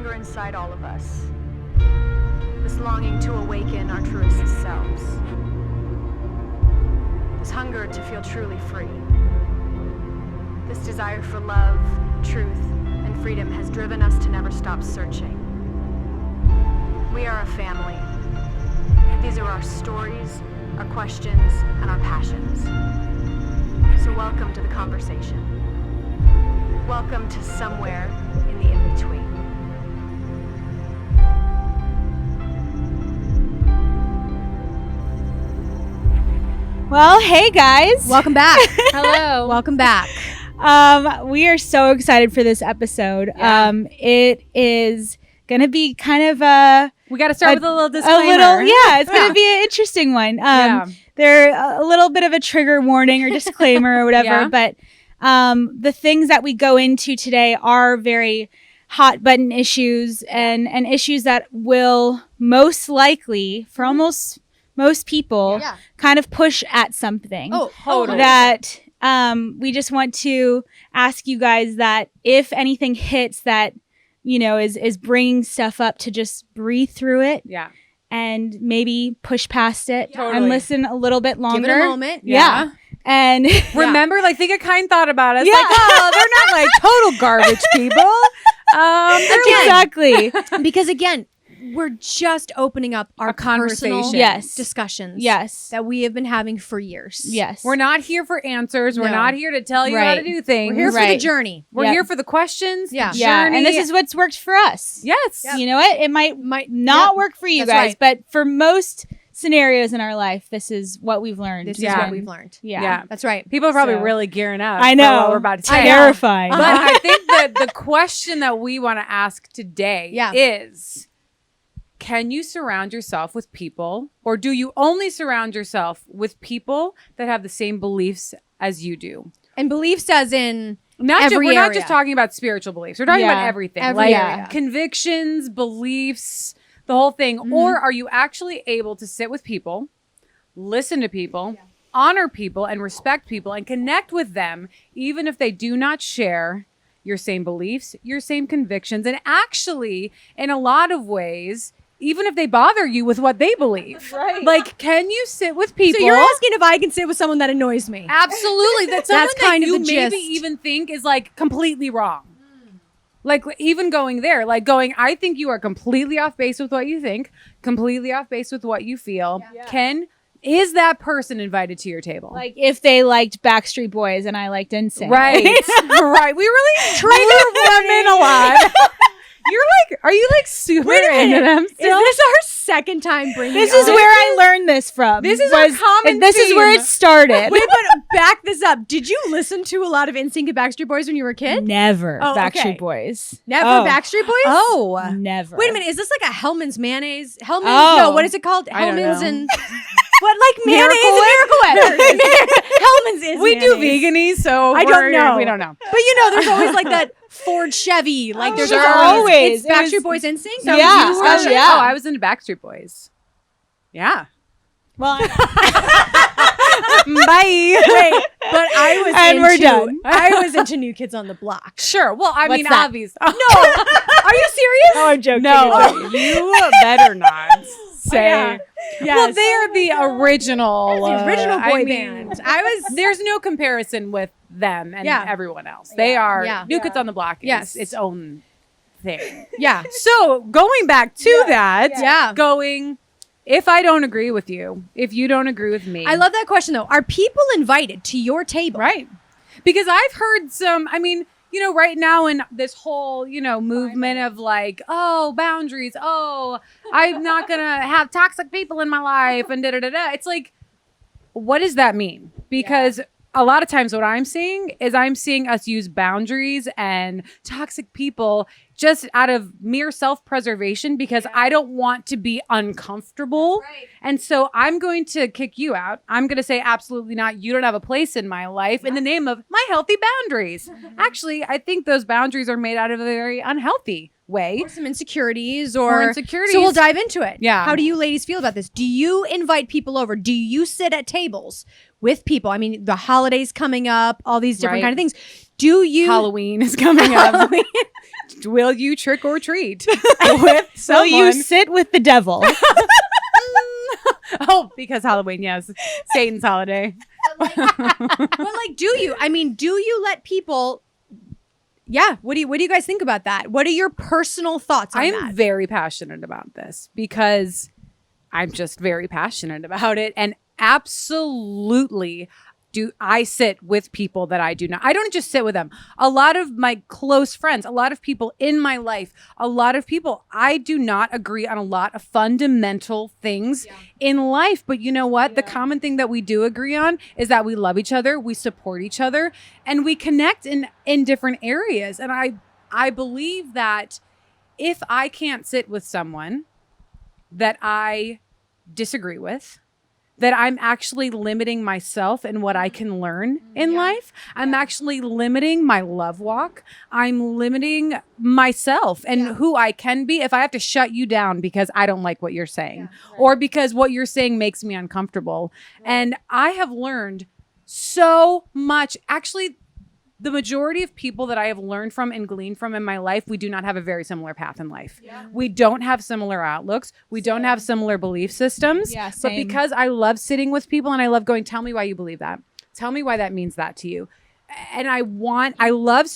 hunger inside all of us. This longing to awaken our truest selves. This hunger to feel truly free. This desire for love, truth, and freedom has driven us to never stop searching. We are a family. These are our stories, our questions, and our passions. So welcome to the conversation. Welcome to somewhere in the in-between. Well, hey guys. Welcome back. Hello. Welcome back. We are so excited for this episode. Yeah. It is going to be kind of a We got to start with a little disclaimer. It's going to be an interesting one. They're a little bit of a trigger warning or disclaimer or whatever, Yeah. but the things that we go into today are very hot button issues and issues that will most likely, for almost most people, kind of push at something. Oh, totally. That we just want to ask you guys that if anything hits that, you know, is bringing stuff up, to just breathe through it. Yeah. And maybe push past it Totally. and listen a little bit longer. Give it a moment. Yeah. And Remember, like, Think a Kind thought about us. Yeah. Like, oh, they're not like total garbage people. exactly. Because again, we're just opening up our A conversation. personal Yes. discussions Yes. that we have been having for years. Yes. We're not here for answers. We're No. not here to tell you how to Right. do things. We're here for the Right. journey. We're Yep. here for the questions. Yeah. The Yeah. journey. And this is what's worked for us. Yes. You know what? It might not work for you That's guys, right. but for most scenarios in our life, this is what we've learned. This is Yeah. what we've learned. Yeah. Yeah. That's right. People are probably So- really gearing up. I For know. what we're about to tell you. Terrifying. But I think that the question that we want to ask today is, can you surround yourself with people, or do you only surround yourself with people that have the same beliefs as you do? And beliefs as in We're not area. just talking about spiritual beliefs. We're talking about Yeah. everything. Every like area. convictions, beliefs, the whole thing. Or are you actually able to sit with people, listen to people, honor people, and respect people, and connect with them, even if they do not share your same beliefs, your same convictions, and actually, in a lot of ways, even if they bother you with what they believe. Right. Like, can you sit with people? So you're asking if I can sit with someone that annoys me. Absolutely. That's someone That's kind that of you the maybe gist. even think is like completely wrong. Like even going there, like going, I think you are completely off base with what you think, completely off base with what you feel. Yeah. Is that person invited to your table? Like if they liked Backstreet Boys and I liked NSYNC. Right. Right. We really trigger them in a lot. You're like, are you like super into them Is still? this our second time bringing This is up- where I learned this from. This is our common This is where theme. it started. Wait, but back this up. Did you listen to a lot of NSYNC and Backstreet Boys when you were a kid? Never Oh, Backstreat okay. Boys. Never Oh. Backstreet Boys? Oh. Never. Wait a minute. Is this like a Hellman's mayonnaise? Hellman's? Oh. No, what is it called? I don't Hellman's know. and what, like mayonnaise Miracle and Miracle Whip? Hellman's is We do mayonnaise. veganese, so I don't know. We don't know. But you know, there's always like that Ford Chevy. Like there's Sure. always Always. It's It was- Backstreet Boys NSYNC. So Yeah. you were, Oh, yeah. Oh, I was into Backstreet Boys. Yeah. Well, Bye. Wait, but I was And we're into, done. I was into New Kids on the Block. Sure. Well, I What's mean, that? obvious. No, are you serious? oh, I'm joking. No, you better not say. Yeah. Well, they are the original. The original boy I mean, band. I was. There's no comparison with them and Yeah. everyone else. They are Yeah. New Kids on the Block is Yes. its own thing. Yeah. So going back to that, Yeah. going, if I don't agree with you, if you don't agree with me, I love that question though. Are people invited to your table? right? Because I've heard some, I mean, you know, right now in this whole, you know, movement of like, oh, boundaries, oh, I'm not gonna have toxic people in my life and da-da-da-da. It's like, what does that mean? Because a lot of times what I'm seeing is I'm seeing us use boundaries and toxic people just out of mere self-preservation because I don't want to be uncomfortable. Right. And so I'm going to kick you out. I'm going to say, absolutely not. You don't have a place in my life in the name of my healthy boundaries. Actually, I think those boundaries are made out of a very unhealthy way. Or some insecurities or insecurities. So we'll dive into it. Yeah. How do you ladies feel about this? Do you invite people over? Do you sit at tables with people? I mean, the holidays coming up, all these different Right. kind of things. Do you Halloween is coming up. Will you trick or treat with So someone? you sit with the devil. Oh, because Halloween, yes. Satan's holiday. but like, do you? I mean, do you let people? Yeah. What do you guys think about that? What are your personal thoughts on I am that? very passionate about this because I'm just very passionate about it. And absolutely do I sit with people that I do not. I don't just sit with them. A lot of my close friends, a lot of people in my life, a lot of people, I do not agree on a lot of fundamental things in life. But you know what? The common thing that we do agree on is that we love each other, we support each other, and we connect in different areas. And I believe that if I can't sit with someone that I disagree with, that I'm actually limiting myself and what I can learn in life. I'm actually limiting my love walk. I'm limiting myself and who I can be if I have to shut you down because I don't like what you're saying or because what you're saying makes me uncomfortable. And I have learned so much. Actually, the majority of people that I have learned from and gleaned from in my life, we do not have a very similar path in life. Yeah. We don't have similar outlooks. We don't have similar belief systems. Yeah, but same. because I love sitting with people and I love going, tell me why you believe that. Tell me why that means that to you. And I love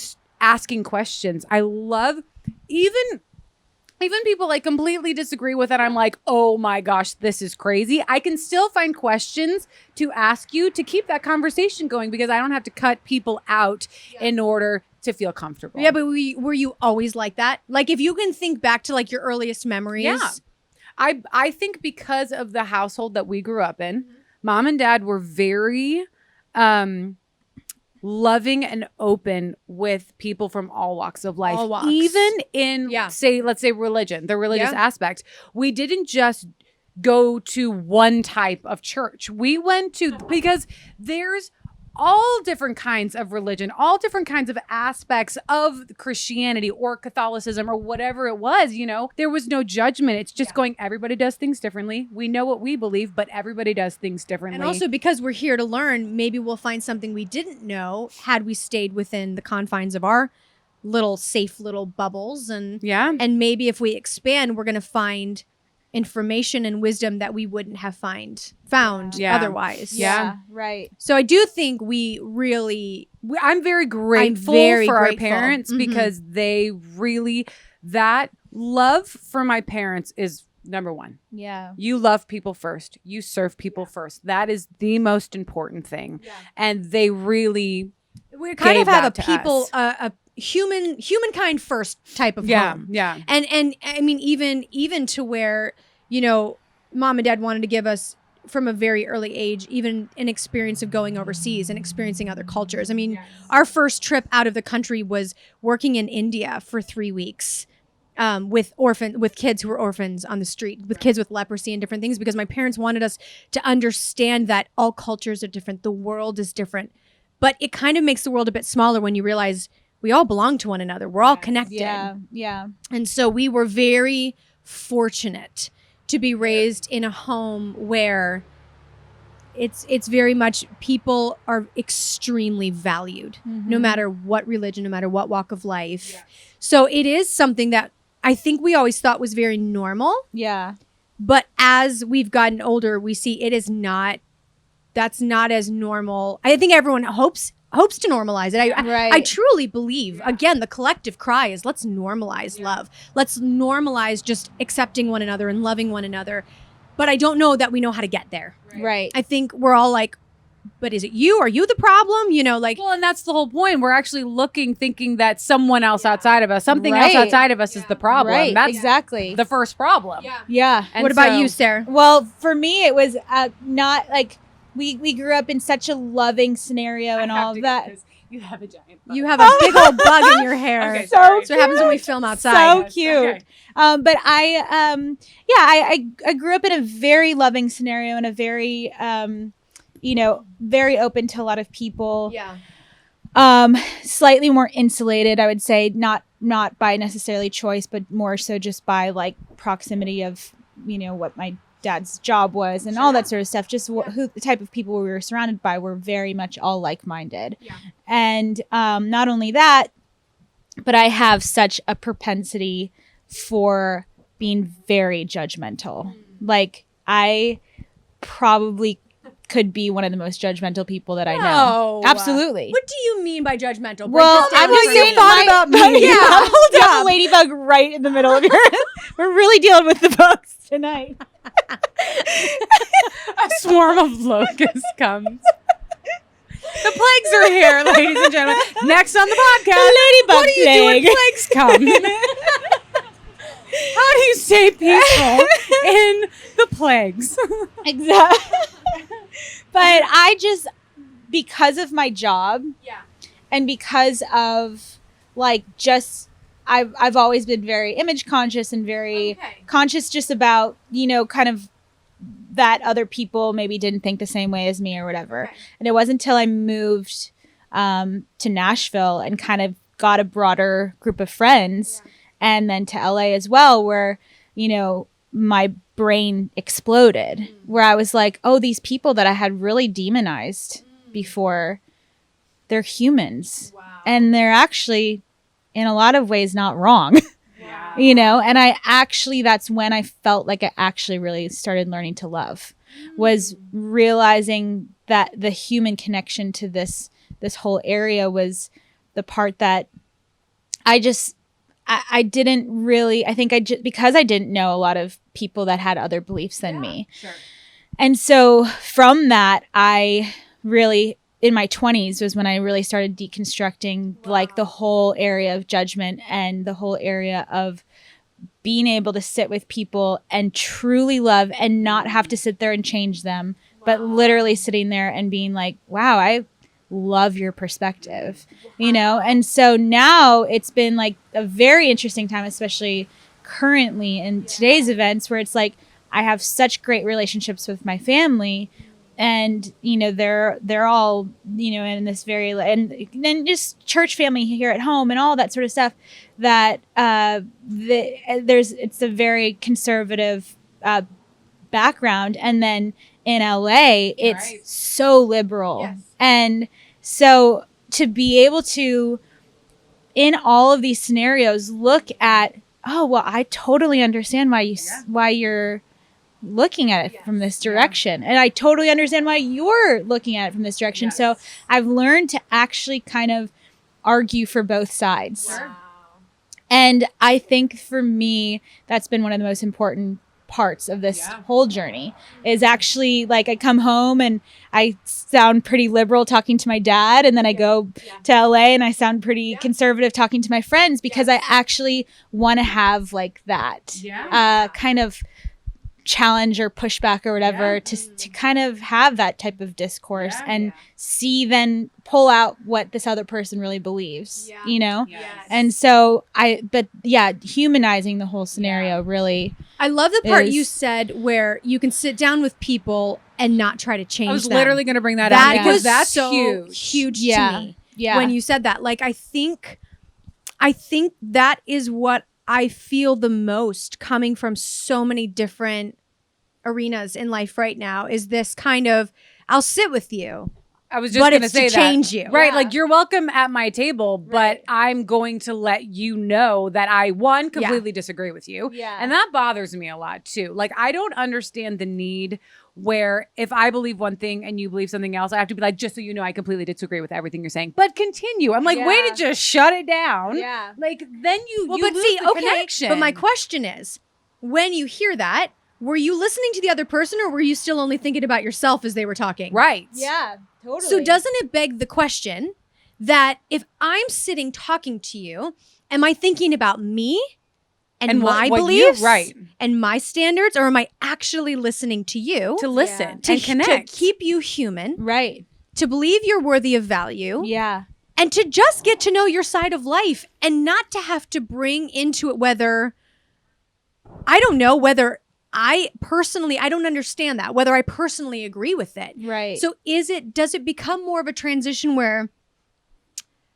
asking questions. I love even people like completely disagree with it. I'm like, oh my gosh, this is crazy. I can still find questions to ask you to keep that conversation going because I don't have to cut people out in order to feel comfortable. Yeah, but were you always like that? Like, if you can think back to like your earliest memories. Yeah. I think because of the household that we grew up in, mom and dad were very loving and open with people from all walks of life. All walks. Even in, let's say religion, the religious aspect. We didn't just go to one type of church. We went to, because there's all different kinds of religion, all different kinds of aspects of Christianity or Catholicism or whatever it was, you know, there was no judgment. It's just going, everybody does things differently. We know what we believe, but everybody does things differently. And also because we're here to learn, maybe we'll find something we didn't know had we stayed within the confines of our little safe little bubbles. And maybe if we expand, we're going to find information and wisdom that we wouldn't have found otherwise. Yeah, right. So I do think we really, I'm very grateful for our parents because they really, that love for my parents is number one. Yeah. You love people first. You serve people first. That is the most important thing. Yeah. And they really we kind of have a people, a humankind first type of home. Yeah. And I mean, even to where, you know, mom and dad wanted to give us from a very early age, even an experience of going overseas and experiencing other cultures. I mean, our first trip out of the country was working in India for 3 weeks. With kids who were orphans on the street, with kids with leprosy and different things, because my parents wanted us to understand that all cultures are different. The world is different, but it kind of makes the world a bit smaller when you realize we all belong to one another. We're all connected. Yeah. And so we were very fortunate to be raised in a home where it's very much people are extremely valued, no matter what religion, no matter what walk of life. Yes. So it is something that I think we always thought was very normal. Yeah. But as we've gotten older, we see it is not, that's not as normal. I think everyone hopes to normalize it. I truly believe, again, the collective cry is let's normalize love. Let's normalize just accepting one another and loving one another. But I don't know that we know how to get there. Right. I think we're all like, but is it you? Are you the problem? You know, like. Well, and that's the whole point. We're actually thinking that someone else outside of us, something else outside of us is the problem. Right. That's exactly the first problem. Yeah. And what about you, Sarah? Well, for me, it was not like we grew up in such a loving scenario and all of that. You have a giant bug. You have a big old bug in your hair. Okay, so that's what happens when we film outside. So cute. Okay. But I grew up in a very loving scenario and a very, very open to a lot of people. Yeah. Slightly more insulated, I would say, not by necessarily choice, but more so just by like proximity of, what my dad's job was and all that sort of stuff. Just who the type of people we were surrounded by were very much all like-minded. Yeah. And not only that, but I have such a propensity for being very judgmental. Like, I probably could be one of the most judgmental people that I know. Absolutely. What do you mean by judgmental? Well, I'm just saying about me. Yeah, hold up. A ladybug right in the middle of your. We're really dealing with the bugs tonight. A swarm of locusts comes. The plagues are here, ladies and gentlemen. Next on the podcast, the ladybug what do you do when plagues come? How do you stay peaceful in the plagues? Exactly. But I just, because of my job, and because of like just, I've always been very image conscious and very conscious just about, you know, kind of that other people maybe didn't think the same way as me or whatever. And it wasn't until I moved to Nashville and kind of got a broader group of friends and then to LA as well, where, you know, my brain exploded, where I was like, oh, these people that I had really demonized before, they're humans. And they're actually, in a lot of ways, not wrong. You know, and that's when I felt like I actually really started learning to love, was realizing that the human connection to this whole area was the part that I didn't really, I think because I didn't know a lot of people that had other beliefs than me. Sure. And so from that, I really, in my 20s was when I really started deconstructing like the whole area of judgment and the whole area of being able to sit with people and truly love and not have to sit there and change them, but literally sitting there and being like, wow, I love your perspective, you know? And so now it's been like a very interesting time, especially currently in today's events, where it's like, I have such great relationships with my family, and, you know, they're all, you know, in this very, and then just church family here at home and all that sort of stuff, that it's a very conservative background. And then in LA, it's so liberal. Yes. And so to be able to, in all of these scenarios, look at, oh, well, I totally understand why you're looking at it from this direction. And I totally understand why you're looking at it from this direction. Yes. So I've learned to actually kind of argue for both sides. Wow. And I think for me, that's been one of the most important parts of this whole journey, is actually like I come home and I sound pretty liberal talking to my dad, and then I go to LA and I sound pretty conservative talking to my friends, because I actually want to have like that kind of challenge or pushback or whatever to kind of have that type of discourse and see, then pull out what this other person really believes, you know? And so humanizing the whole scenario really. I love the part you said where you can sit down with people and not try to change them. I was literally going to bring that up, because that's so huge to me when you said that. Like, I think that is what I feel the most coming from so many different arenas in life right now, is this kind of, I'll sit with you. I was just going to say that. Change you. Right. Like, you're welcome at my table, but I'm going to let you know that I, completely disagree with you. Yeah. And that bothers me a lot too. Like, I don't understand the need where if I believe one thing and you believe something else, I have to be like, just so you know, I completely disagree with everything you're saying, but continue. I'm like, way to just shut it down. Yeah. Like, then you lose the connection. But my question is, when you hear that, were you listening to the other person, or were you still only thinking about yourself as they were talking? Right. Yeah, totally. So doesn't it beg the question that if I'm sitting talking to you, am I thinking about me and my beliefs and my standards, or am I actually listening to you? To listen and connect. To keep you human. Right. To believe you're worthy of value. Yeah. And to just get to know your side of life, and not to have to bring into it whether I don't understand that, whether I personally agree with it. Right. So does it become more of a transition where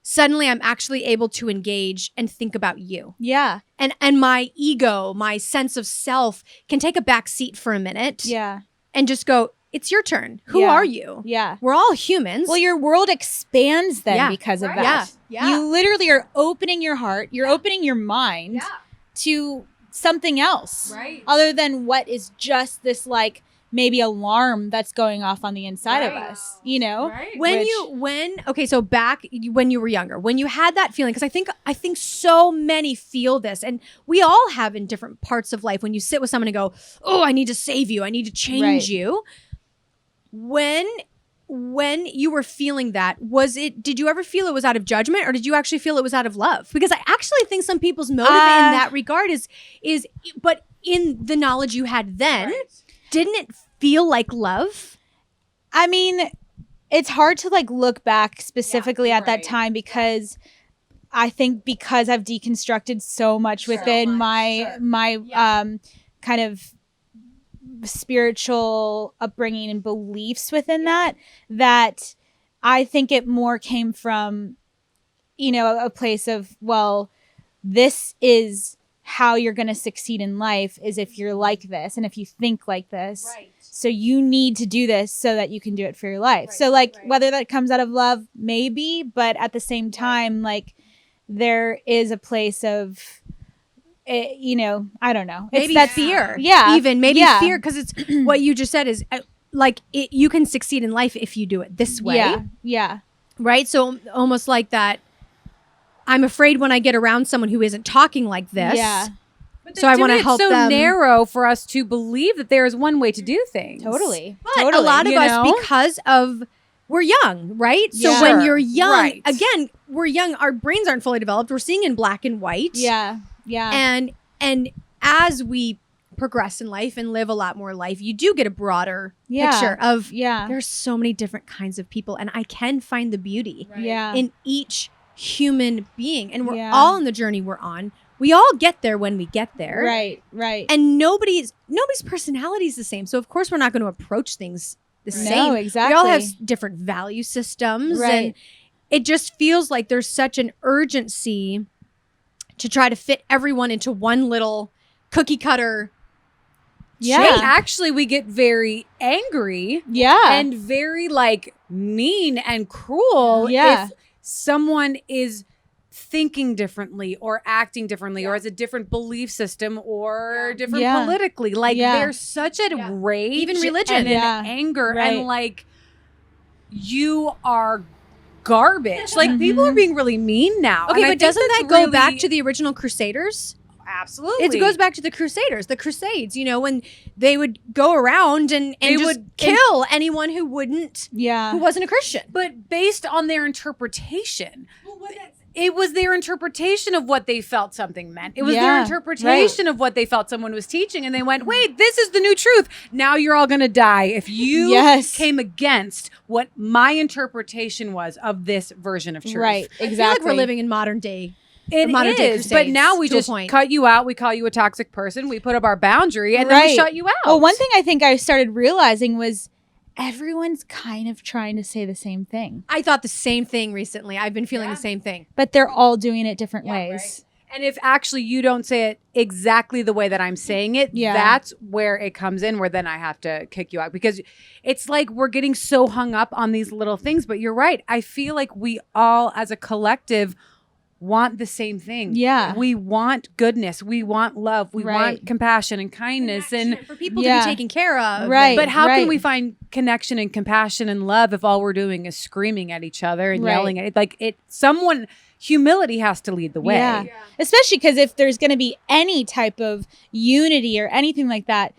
suddenly I'm actually able to engage and think about you. Yeah. And my ego, my sense of self can take a back seat for a minute Yeah. and just go, it's your turn. Who Yeah. are you? Yeah. We're all humans. Well, your world expands then Yeah. because of Right. that. Yeah. You literally are opening your heart, you're opening your mind to something else. Right. Other than what is just this like maybe alarm that's going off on the inside of Right. us, you know? Right. So back when you were younger, when you had that feeling, because I think so many feel this, and we all have in different parts of life when you sit with someone and go, oh, I need to save you, I need to change Right. you. When you were feeling that, did you ever feel it was out of judgment, or did you actually feel it was out of love? Because I actually think some people's motive in that regard is but in the knowledge you had then, didn't it feel like love? I mean, it's hard to like look back specifically at that right. time because I think because I've deconstructed so much within my kind of spiritual upbringing and beliefs within that I think it more came from, you know, a place of, well, this is how you're going to succeed in life is if you're like this and if you think like this. Right. So you need to do this so that you can do it for your life. Right, so like right. whether that comes out of love, maybe, but at the same time, like there is a place of, you know, I don't know. Maybe that's fear. Yeah. Even maybe Yeah. fear, because it's what you just said is you can succeed in life if you do it this way. Yeah. Yeah. Right. So almost like that. I'm afraid when I get around someone who isn't talking like this. Yeah. But So I wanna it's help so them. narrow for us to believe that there is one way to do things. Totally. But Totally. a lot of you us, know? because of we're young, right? So Yeah. when Sure. you're young, Right. again, we're young. Our brains aren't fully developed. We're seeing in black and white. Yeah. Yeah. And as we progress in life and live a lot more life, you do get a broader Yeah. picture of yeah. there's so many different kinds of people, and I can find the beauty Yeah. in each human being, and we're Yeah. all on the journey we're on. We all get there when we get there, Right. Right. and nobody's personality is the same. So of course we're not going to approach things the No, same. exactly. We all have different value systems, Right. and it just feels like there's such an urgency to try to fit everyone into one little cookie cutter. Yeah. shape. Actually, we get very angry Yeah. and very like mean and cruel Yeah. if someone is thinking differently or acting differently or has a different belief system or different Yeah. politically. Like Yeah. there's such a rage, Even religion. and an Yeah. anger, Right. and like you are garbage. Like people are being really mean now. Okay, And I but think doesn't that's that go back really- to the original Crusaders? absolutely? It goes back to the Crusaders, the Crusades, you know, when they would go around and They just would- kill anyone who Yeah. wasn't a Christian. but based on their interpretation. It was their interpretation of what they felt something meant. It was their Yeah, interpretation of what they felt someone was teaching. And they went, wait, this is the new truth. Now you're all going to die if you Yes. came against what my interpretation was of this version of truth. Right. I feel Exactly. like we're living in modern day. It Modern day is. But crusades, now we to a just point. cut you out. We call you a toxic person. We put up our boundary and then we Right. shut you out. Well, one thing I think I started realizing was everyone's kind of trying to say the same thing, I thought the same thing recently. I've been feeling the same thing. but they're all doing it different ways. And if actually you don't say it exactly the way that I'm saying it, Yeah. that's where it comes in, where then I have to kick you out. Because it's like we're getting so hung up on these little things. But you're right. I feel like we all, as a collective, want the same thing. Yeah. We want goodness. We want love. We Right. want compassion and kindness. And For people to Yeah. be taken care of. Right. but how right. can we find connection and compassion and love if all we're doing is screaming at each other and Right. yelling at it? Like humility has to lead the way. Yeah. Especially because if there's going to be any type of unity or anything like that,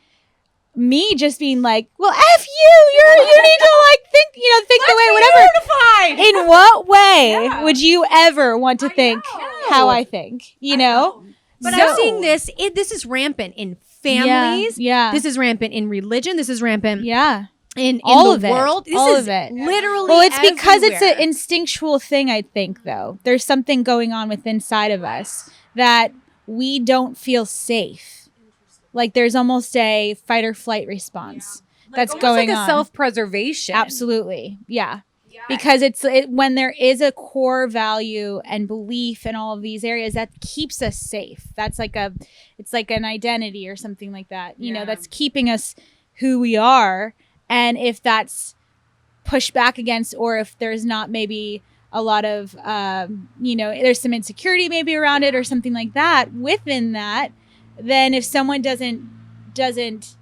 me just being like, well, F you need to like think the way, whatever. In what way would you ever want to think how I think, you know? But So- I'm seeing this. This is rampant in families. Yeah. This is rampant in religion. This is rampant Yeah. in All the of it. world. This All is of it. literally. Well, it's because it's everywhere. an instinctual thing, I think, though. There's something going on within inside of us that we don't feel safe. Like there's almost a fight or flight response that's Almost going like a on. self-preservation. Absolutely. Yeah. because when there is a core value and belief in all of these areas that keeps us safe. That's it's like an identity or something like that, you know, that's keeping us who we are. And if that's pushed back against, or if there's not maybe a lot of, you know, there's some insecurity maybe around it or something like that within that, then if someone doesn't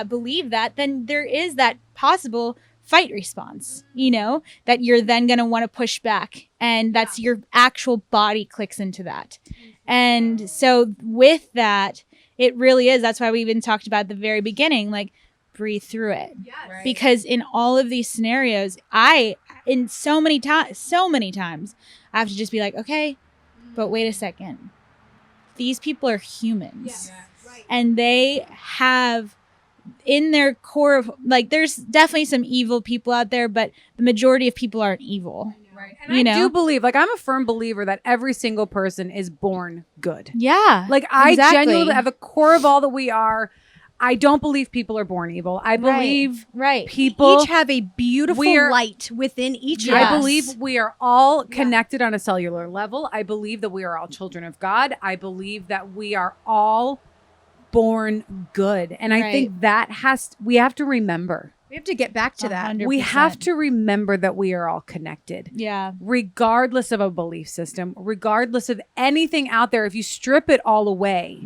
believe that, then there is that possible fight response, you know, that you're then going to want to push back, and that's your actual body clicks into that. And so with that, it really is, that's why we even talked about at the very beginning, like, breathe through it. Because in all of these scenarios, so many times I have to just be like, okay, but wait a second, these people are humans, and they have in their core of, like, there's definitely some evil people out there, but the majority of people aren't evil. Right. And I do believe, like, I'm a firm believer that every single person is born good. Yeah. Like, I genuinely, at the core of all that we are, I don't believe people are born evil. I believe people each have a beautiful light within each of us. I believe we are all connected on a cellular level. I believe that we are all children of God. I believe that we are all born good. And I think that we have to remember. We have to get back to that. 100%. We have to remember that we are all connected. Yeah. Regardless of a belief system, regardless of anything out there, if you strip it all away,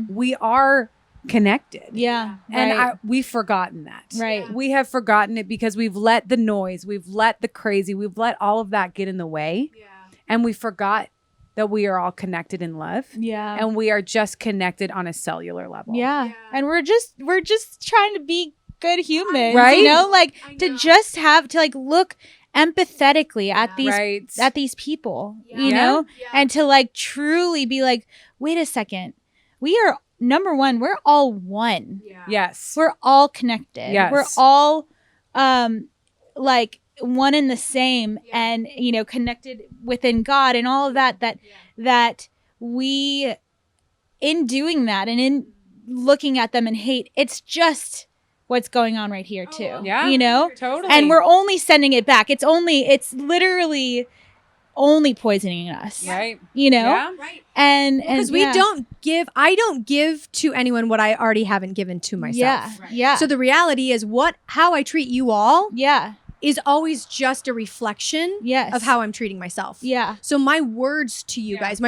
we are connected. Yeah. And we've forgotten that. Right. We have forgotten it because we've let the noise, we've let the crazy, we've let all of that get in the way. Yeah. And we forgot that we are all connected in love. Yeah. And we are just connected on a cellular level. Yeah. And we're just trying to be good humans, right? You know, like to just have to like look empathetically at these people, you know, and to like truly be like, wait a second, we are number one, we're all one. Yeah. Yes. We're all connected. Yes. We're all like one and the same, and you know, connected within God and all of that that we, in doing that and in looking at them in hate, it's just what's going on right here too. Yeah. You know? Totally. And we're only sending it back. It's literally only poisoning us. Right. You know? Yeah. Right. And because I don't give to anyone what I already haven't given to myself. Yeah. Right. Yeah. So the reality is how I treat you all is always just a reflection of how I'm treating myself. Yeah. So my words to you guys,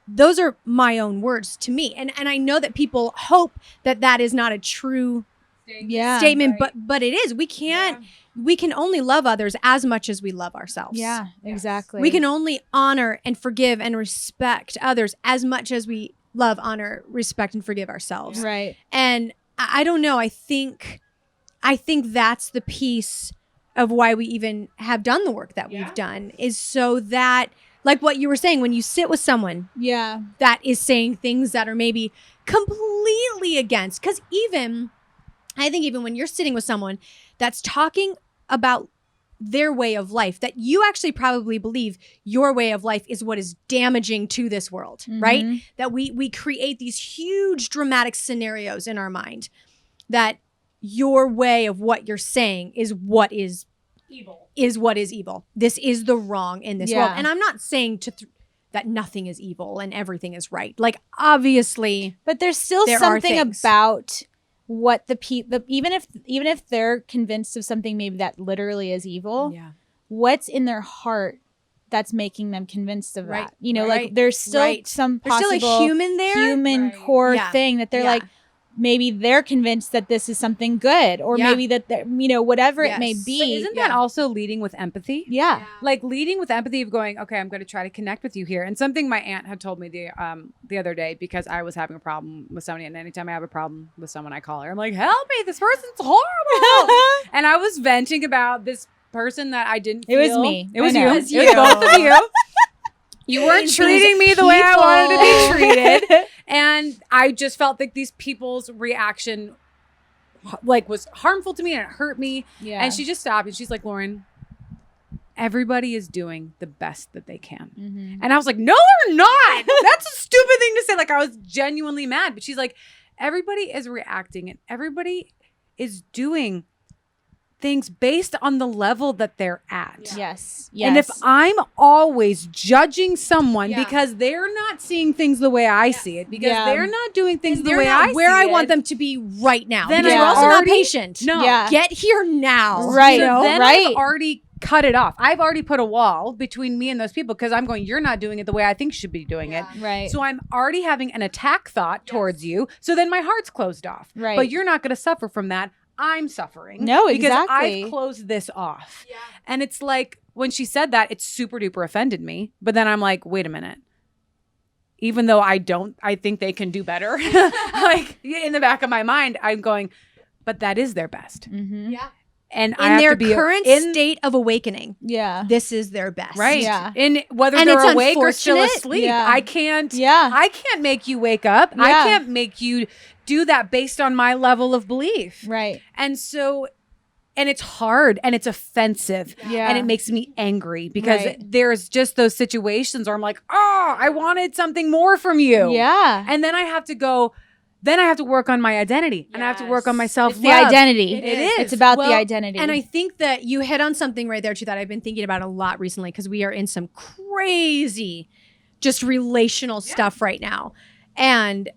those are my own words to me. And I know that people hope that is not a true statement, but it is. We can only love others as much as we love ourselves. Yeah, exactly. We can only honor and forgive and respect others as much as we love, honor, respect, and forgive ourselves. Right. And I don't know. I think that's the piece of why we even have done the work that we've done, is so that, like what you were saying, when you sit with someone that is saying things that are maybe completely against, because I think even when you're sitting with someone that's talking about their way of life, that you actually probably believe your way of life is what is damaging to this world, right? That we create these huge dramatic scenarios in our mind that your way of what you're saying is what is evil. This is the wrong in this world. And I'm not saying that nothing is evil and everything is right. Like, obviously, but there's still something about what the people, even if they're convinced of something maybe that literally is evil, what's in their heart that's making them convinced of that? You know, like there's still some possible there's still a human there, human core thing that they're like, maybe they're convinced that this is something good, or maybe that they're, you know, whatever it may be. But isn't that also leading with empathy? Yeah. Like leading with empathy of going, okay, I'm going to try to connect with you here. And something my aunt had told me the other day, because I was having a problem with somebody, and anytime I have a problem with someone, I call her. I'm like, help me, this person's horrible. And I was venting about this person that I didn't feel. It was me. It was you. It was both of you. You weren't treating me the way I wanted to be treated. And I just felt like these people's reaction like was harmful to me, and it hurt me. Yeah. And she just stopped and she's like, Lauren, everybody is doing the best that they can. And I was like, no, they're not. That's a stupid thing to say. Like, I was genuinely mad. But she's like, everybody is reacting and everybody is doing things based on the level that they're at. Yes. And if I'm always judging someone Yeah. because they're not seeing things the way I see it, because Yeah. they're not doing things And the they're way not I where see I it, want them to be right now. then Because I'm we're also not already- patient. No. Yeah. Get here now. Right. You know? Then Right. I've already cut it off. I've already put a wall between me and those people because I'm going, you're not doing it the way I think you should be doing it. Right. So I'm already having an attack thought towards you. So then my heart's closed off. Right. But you're not going to suffer from that. I'm suffering. No, because exactly. I've closed this off. Yeah. And it's like when she said that, it super duper offended me. But then I'm like, wait a minute. Even though I think they can do better. Like in the back of my mind, I'm going, but that is their best. Mm-hmm. Yeah. And I In have their to be current in state of awakening, Yeah. this is their best. right. Yeah. In whether And they're it's awake or still unfortunate. asleep. Yeah. I can't make you wake up. I Yeah. can't make you do that based on my level of belief. Right. And so, and it's hard and it's offensive. Yeah. And it makes me angry because Right. there's just those situations where I'm like, oh, I wanted something more from you. Yeah. And then I have to go, then I have to work on my identity and I have to work on my self-love. It's the identity. It is. It's about Well, the identity. And I think that you hit on something right there too that I've been thinking about a lot recently because we are in some crazy just relational stuff right now. And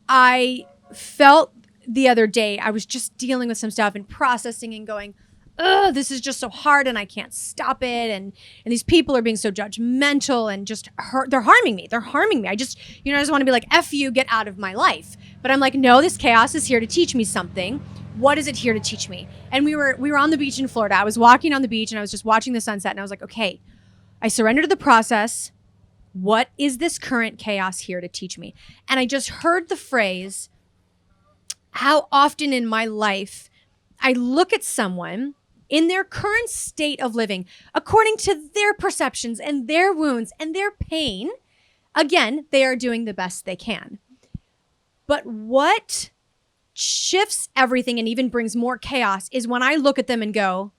I felt the other day, I was just dealing with some stuff and processing and going, ugh, this is just so hard and I can't stop it. And these people are being so judgmental and just they're harming me. They're harming me. I just want to be like, F you, get out of my life. But I'm like, no, this chaos is here to teach me something. What is it here to teach me? And we were on the beach in Florida. I was walking on the beach and I was just watching the sunset and I was like, okay, I surrender to the process. What is this current chaos here to teach me? And I just heard the phrase, how often in my life I look at someone in their current state of living, according to their perceptions and their wounds and their pain. Again, they are doing the best they can. But what shifts everything and even brings more chaos is when I look at them and go,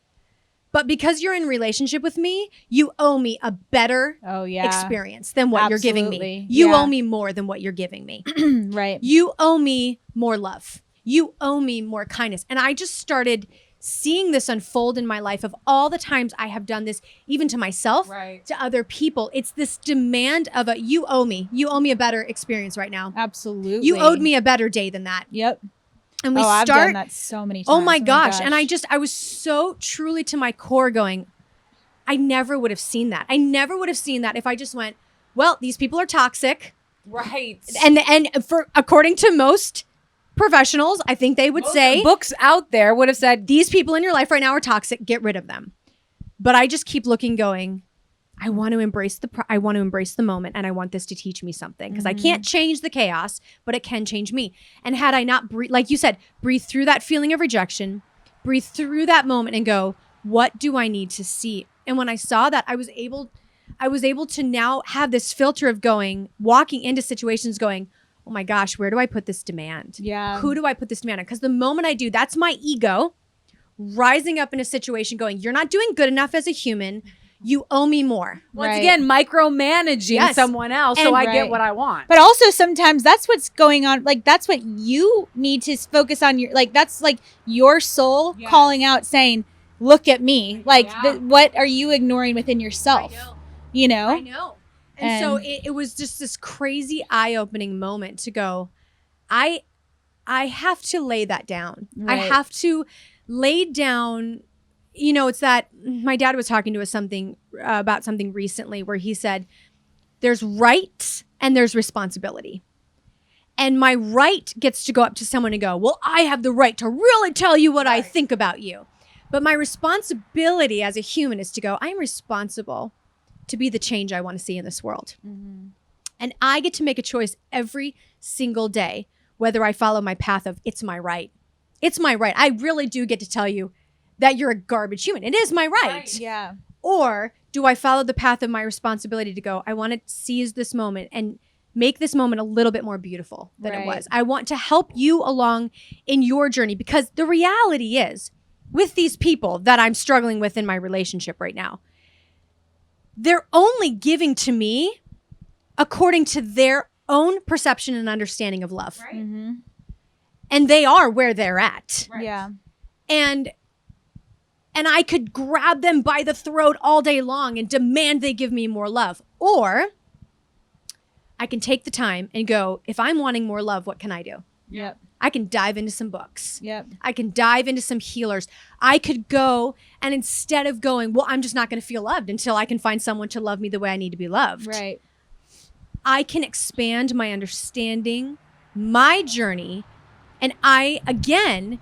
but because you're in relationship with me, you owe me a better experience than what you're giving me. Absolutely. You Yeah. owe me more than what you're giving me. Right. You owe me more love. You owe me more kindness. And I just started seeing this unfold in my life of all the times I have done this, even to myself, to other people. It's this demand of you owe me a better experience right now. Absolutely. You owed me a better day than that. Yep. And we I've start done that so many times. Oh my gosh. And I was so truly to my core going, I never would have seen that. I never would have seen that if I just went, well, these people are toxic. Right. And for according to most professionals, I think they would say books out there would have said, these people in your life right now are toxic. Get rid of them. But I just keep looking, going, I want to embrace the moment, and I want this to teach me something because I can't change the chaos, but it can change me. And had I not like you said, breathe through that feeling of rejection, breathe through that moment, and go, what do I need to see? And when I saw that, I was able to now have this filter of walking into situations, going, oh my gosh, where do I put this demand? Yeah. Who do I put this demand on? Because the moment I do, that's my ego rising up in a situation going, you're not doing good enough as a human. You owe me more. once again, micromanaging someone else so I get what I want. But also sometimes that's what's going on. Like that's what you need to focus on. That's like your soul calling out saying, look at me. Like what are you ignoring within yourself? You know? I know. And so it was just this crazy eye-opening moment to go, I have to lay that down. Right. I have to lay down, it's that my dad was talking to us about something recently where he said, there's rights and there's responsibility. And my right gets to go up to someone and go, well, I have the right to really tell you what I think about you. But my responsibility as a human is to go, I'm responsible to be the change I want to see in this world. Mm-hmm. And I get to make a choice every single day, whether I follow my path of it's my right. It's my right. I really do get to tell you that you're a garbage human. It is my right. Yeah. Or do I follow the path of my responsibility to go, I want to seize this moment and make this moment a little bit more beautiful than it was. I want to help you along in your journey, because the reality is with these people that I'm struggling with in my relationship right now, they're only giving to me according to their own perception and understanding of love. Right. Mm-hmm. And they are where they're at. Yeah. And and I could grab them by the throat all day long and demand they give me more love. Or I can take the time and go, if I'm wanting more love, what can I do? Yep. I can dive into some books. Yep. I can dive into some healers. I could go, and instead of going, well, I'm just not going to feel loved until I can find someone to love me the way I need to be loved. Right. I can expand my understanding, my journey, and I, again,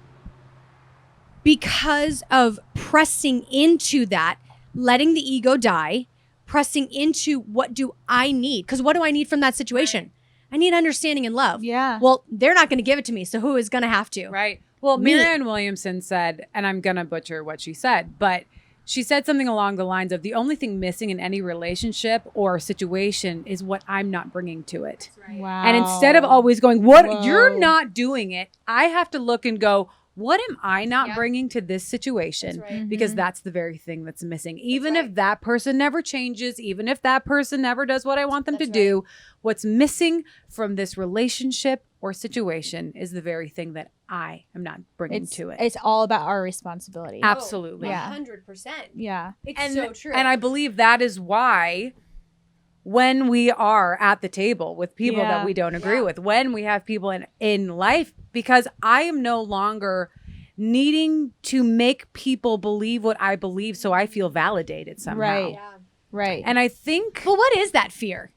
because of pressing into that, letting the ego die, pressing into what do I need? Because what do I need from that situation? I need understanding and love. Yeah. Well, they're not going to give it to me, so who is going to have to? Right. Well, Me. Marianne Williamson said, and I'm going to butcher what she said, but she said something along the lines of the only thing missing in any relationship or situation is what I'm not bringing to it. Wow. And instead of always going, what Whoa. you're not doing it, I have to look and go, what am I not bringing to this situation? That's right. Because that's the very thing that's missing. Even if that person never changes, even if that person never does what I want them to do, what's missing from this relationship or situation is the very thing that I am not bringing to it. It's all about our responsibility. Absolutely. Yeah. 100%. Yeah. It's so true. And I believe that is why when we are at the table with people that we don't agree with, when we have people in life, because I am no longer needing to make people believe what I believe so I feel validated somehow. Right. Right. And I think But what is that fear?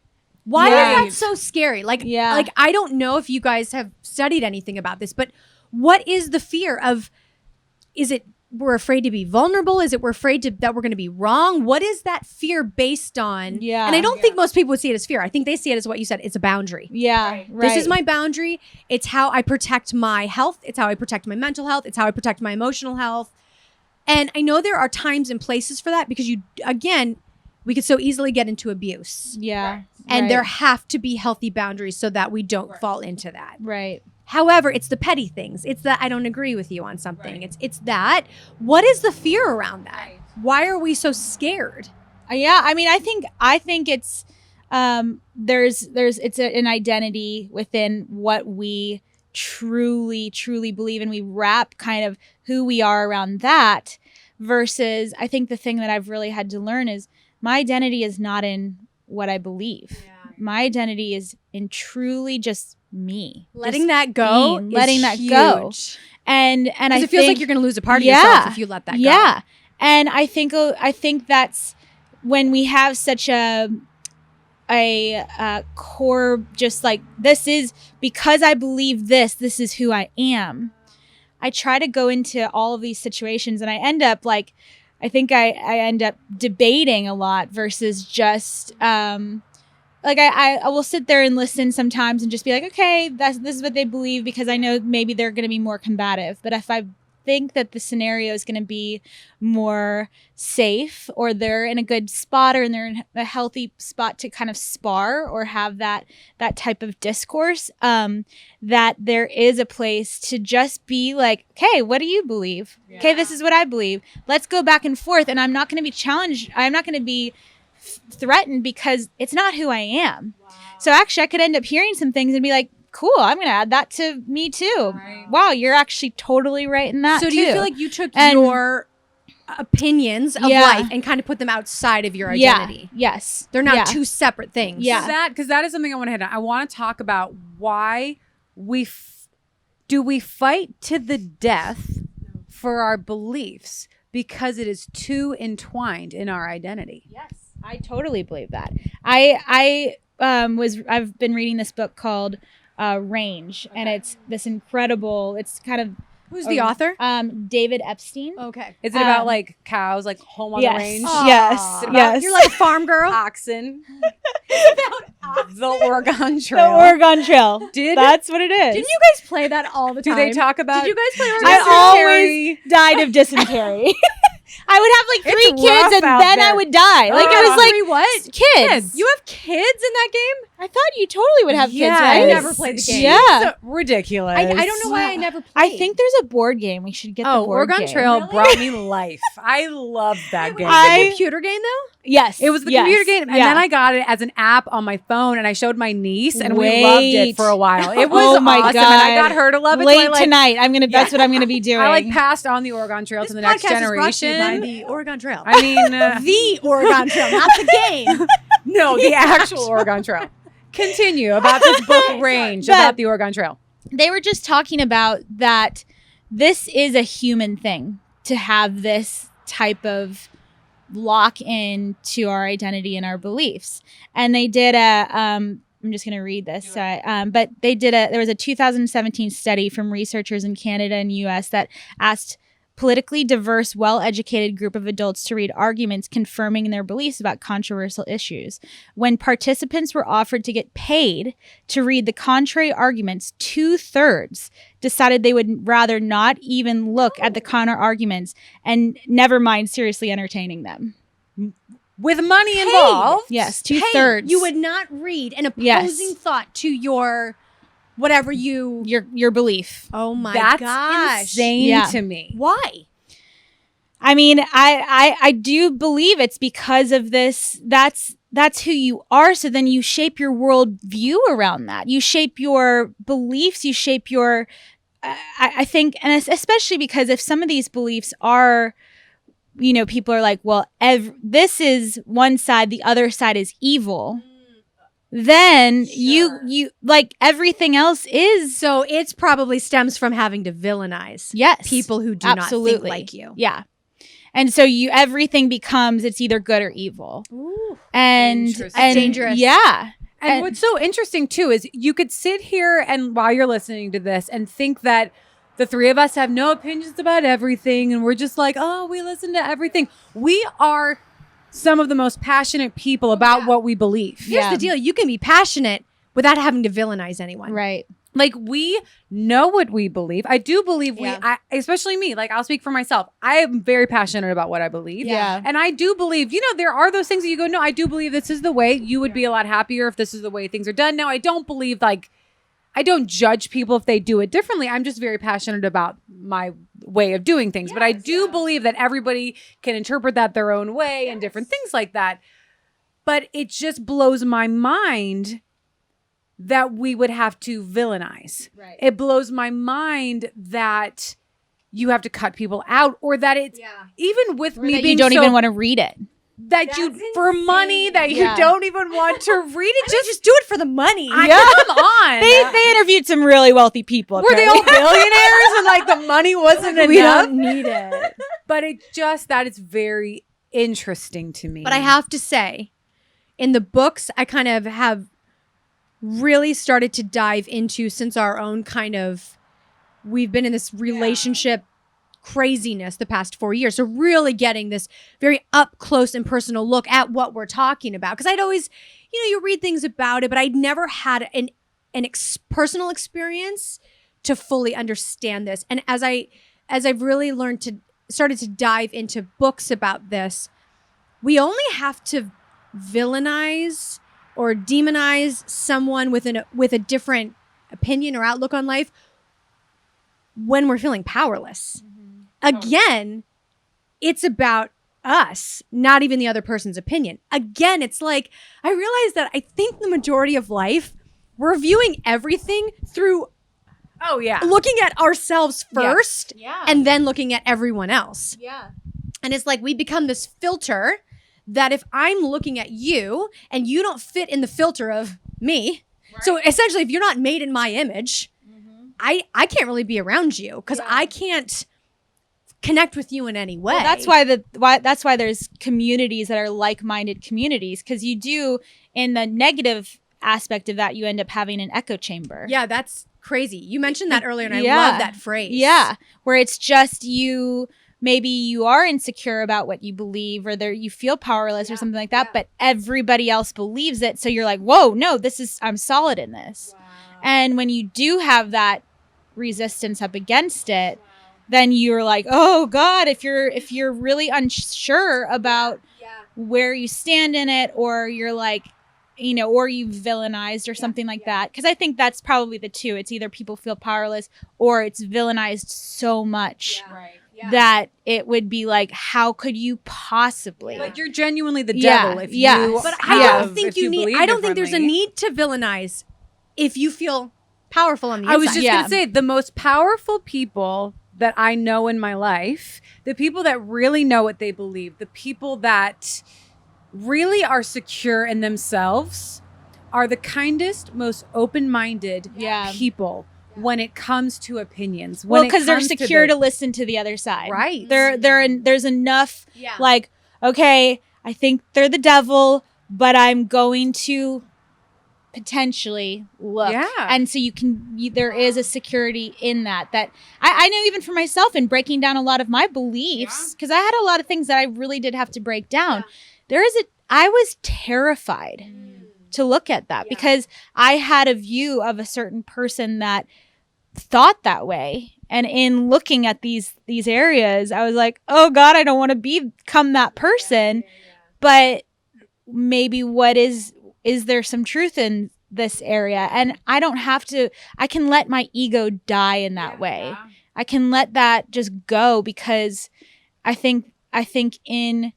Why Right. is that so scary? Like, Yeah. like I don't know if you guys have studied anything about this, but what is the fear of? Is it we're afraid to be vulnerable? Is it we're afraid that we're going to be wrong? What is that fear based on? Yeah. And I don't think most people would see it as fear. I think they see it as what you said. It's a boundary. yeah. Right. This is my boundary. It's how I protect my health. It's how I protect my mental health. It's how I protect my emotional health. And I know there are times and places for that because we could so easily get into abuse. Yeah. And right. there have to be healthy boundaries so that we don't fall into that. Right. However, it's the petty things. It's that I don't agree with you on something. It's that. What is the fear around that? Why are we so scared? Yeah, I mean, I think it's there's an identity within what we truly believe, and we wrap kind of who we are around that. Versus, I think the thing that I've really had to learn is my identity is not in what I believe. My identity is in truly just me. Letting Just that go. being, is letting that huge. go. And I Because it feels like think- you're going to lose a part of yourself if you let that go. Yeah. And I think that's when we have such a core, just like, this is because I believe this is who I am. I try to go into all of these situations and I end up like, I think I end up debating a lot versus just, like I will sit there and listen sometimes and just be like, okay, this is what they believe because I know maybe they're going to be more combative. But if I think that the scenario is going to be more safe, or they're in a good spot, or they're in a healthy spot to kind of spar or have that type of discourse, that there is a place to just be like, okay, what do you believe? Yeah. Okay, this is what I believe. Let's go back and forth. And I'm not going to be challenged. I'm not going to be threatened because it's not who I am. Wow. So actually I could end up hearing some things and be like, cool, I'm going to add that to me too. Right. Wow, you're actually totally right in that So too. do you feel like you took your opinions of life and kind of put them outside of your identity? Yeah. Yes. They're not two separate things. Yeah. Because that is something I want to hit on. I want to talk about why do we fight to the death for our beliefs because it is too entwined in our identity. Yes. I totally believe that. I've been reading this book called Range, and it's this incredible. It's kind of who's the author? David Epstein. Okay. Is it about like cows, like home on the range? Yes. Yes. You're like a farm girl. Oxen. About The Oregon Trail. The Oregon Trail. That's what it is. Didn't you guys play that all the time? Do they talk about? Did you guys play I always died of dysentery. I would have like 3 kids and then I would die. Like it was like 3 what? Kids. You have kids in that game? I thought you totally would have kids, right? I never played the game. Yeah. Ridiculous. I don't know why I never played. I think there's a board game. We should get the board Oregon game. Trail Really? brought me life. I love that game. It's a computer game though? Yes. It was the yes, computer game. And yeah. then I got it as an app on my phone and I showed my niece and we Wait. loved it for a while. It was Oh my awesome. God. And I got her to love it. Late so I, tonight. That's what I'm going to be doing. I passed on the Oregon Trail to the next Podcast is brought to you by generation. the Oregon Trail. I mean, The Oregon Trail, not the game. no, the actual Oregon Trail. Continue about this book range But- about the Oregon Trail. They were just talking about that this is a human thing to have this type of lock in to our identity and our beliefs. And they did I'm just going to read this. But there was a 2017 study from researchers in Canada and US that asked politically diverse, well-educated group of adults to read arguments confirming their beliefs about controversial issues. When participants were offered to get paid to read the contrary arguments, 2/3 decided they would rather not even look at the counter arguments and never mind seriously entertaining them. With money involved. Yes, Hey, 2/3. you would not read an opposing Yes. thought to your whatever you. your belief. Oh my That's gosh! insane Yeah. to me. Why? I mean, I do believe it's because of this. That's who you are. So then you shape your world view around that. You shape your beliefs. You shape your. I think, and especially because if some of these beliefs are, people are like, well, this is one side, the other side is evil. Then you like everything else is. So it's probably stems from having to villainize Yes, people who do absolutely. not think like you. Yeah. And so everything becomes, it's either good or evil. Ooh. And Interesting. Dangerous. Yeah. And what's so interesting too is you could sit here and while you're listening to this and think that the three of us have no opinions about everything and we're just like, oh, we listen to everything. We are some of the most passionate people about what we believe. Here's the deal: you can be passionate without having to villainize anyone. Right. Like we know what we believe. I do believe Yeah. especially me, like I'll speak for myself. I am very passionate about what I believe. Yeah. And I do believe, there are those things that you go, no, I do believe this is the way. You would be a lot happier if this is the way things are done. Now, I don't believe I don't judge people if they do it differently. I'm just very passionate about my way of doing things. But I do believe that everybody can interpret that their own way and different things like that. But it just blows my mind that we would have to villainize. Right. It blows my mind that you have to cut people out or that it's even with me That being you don't so, even want to read it. that you for money that you Yeah. don't even want to read it. Just do it for the money. Come on. They interviewed some really wealthy people. Were they all apparently. billionaires and like the money wasn't enough? we don't need it. But that is very interesting to me. But I have to say, in the books, I kind of have really started to dive into, since our own we've been in this relationship craziness the past 4 years. So really getting this very up close and personal look at what we're talking about. Because I'd always, you read things about it, but I'd never had an personal experience to fully understand this. And as I've really started to dive into books about this, we only have to villainize or demonize someone with a different opinion or outlook on life when we're feeling powerless. Again, it's about us, not even the other person's opinion. Again, it's like, I realize that I think the majority of life, we're viewing everything through looking at ourselves first and then looking at everyone else. Yeah. And it's like we become this filter that if I'm looking at you and you don't fit in the filter of me, so essentially if you're not made in my image, I can't really be around you because I can't connect with you in any way. Well, that's why there's communities that are like-minded communities, because you do, in the negative aspect of that, you end up having an echo chamber. Yeah, that's crazy. You mentioned that earlier, and I Yeah. love that phrase. Yeah, where it's just you. Maybe you are insecure about what you believe, or you feel powerless or something like that, but everybody else believes it. So you're like, whoa, no, I'm solid in this. Wow. And when you do have that resistance up against it, then you're like, oh God, if you're really unsure about where you stand in it, or you're like, or you villainized or something like that. Because I think that's probably the two. It's either people feel powerless or it's villainized so much. that it would be like, how could you possibly? But you're genuinely the Yeah, devil if yes. you. But I don't have- think if you need. believe I don't think there's a differently. need to villainize if you feel powerful on the inside. I was just Yeah. gonna say the most powerful people that I know in my life, the people that really know what they believe, the people that really are secure in themselves, are the kindest, most open-minded Yeah. people when it comes to opinions. Well, When it because they're comes secure the- to listen to the other side. Right. There's enough Yeah. like, okay, I think they're the devil, but I'm going to potentially look. Yeah. And so there is a security in that I know even for myself in breaking down a lot of my beliefs, because I had a lot of things that I really did have to break down. I was terrified to look at that because I had a view of a certain person that thought that way. And in looking at these areas, I was like, oh God, I don't want to become that person. But maybe is there some truth in this area? And I don't have to, I can let my ego die in that way. I can let that just go because I think in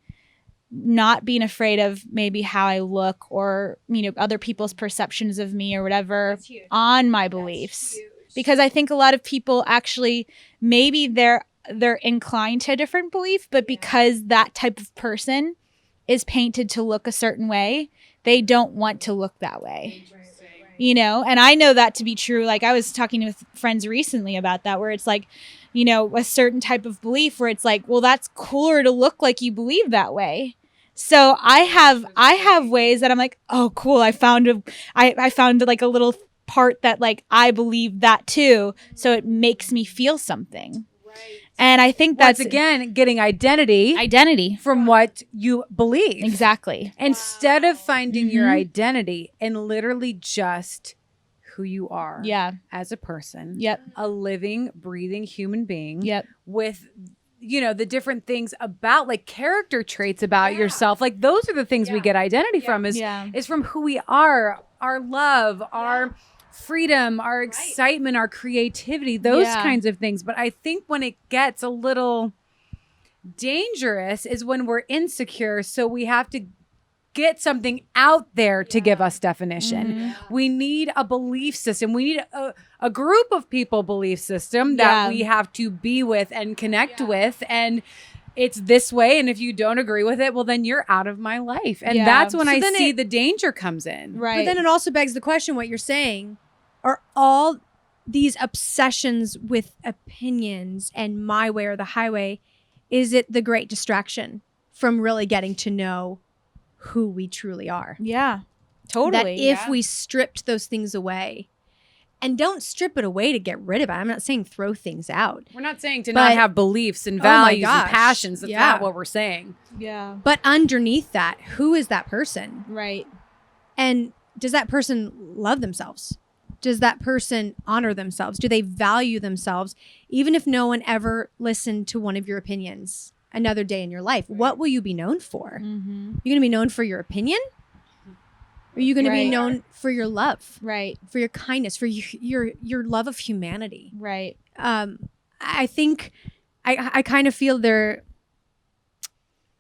not being afraid of maybe how I look or, other people's perceptions of me or whatever on my beliefs. Because I think a lot of people actually, maybe they're inclined to a different belief, but because that type of person is painted to look a certain way, they don't want to look that way. And I know that to be true. Like I was talking with friends recently about that, where it's like, a certain type of belief where it's like, well, that's cooler to look like you believe that way. So I have ways that I'm like, oh, cool. I found like a little part that like I believe that too. So it makes me feel something. And I think that's Once again getting identity from what you believe. Exactly. Instead of finding your identity and literally just who you are as a person. Yep. A living, breathing human being. Yep. With the different things about like character traits about yourself. Like those are the things we get identity from is from who we are, our love, our freedom, our excitement, our creativity, those kinds of things. But I think when it gets a little dangerous is when we're insecure. So we have to get something out there to give us definition. We need a belief system. We need a group of people belief system that we have to be with and connect with. And it's this way. And if you don't agree with it, well, then you're out of my life. And that's when I see the danger comes in. Right. But then it also begs the question, what you're saying, are all these obsessions with opinions and my way or the highway, is it the great distraction from really getting to know who we truly are? Yeah, totally. That if we stripped those things away, and don't strip it away to get rid of it. I'm not saying throw things out. We're not saying to not have beliefs and values and passions. That's not what we're saying. Yeah. But underneath that, who is that person? Right. And does that person love themselves? Does that person honor themselves? Do they value themselves? Even if no one ever listened to one of your opinions another day in your life, what will you be known for? You're going to be known for your opinion? Or are you going to be known for your love? Right. For your kindness, for your love of humanity? Right. I think I kind of feel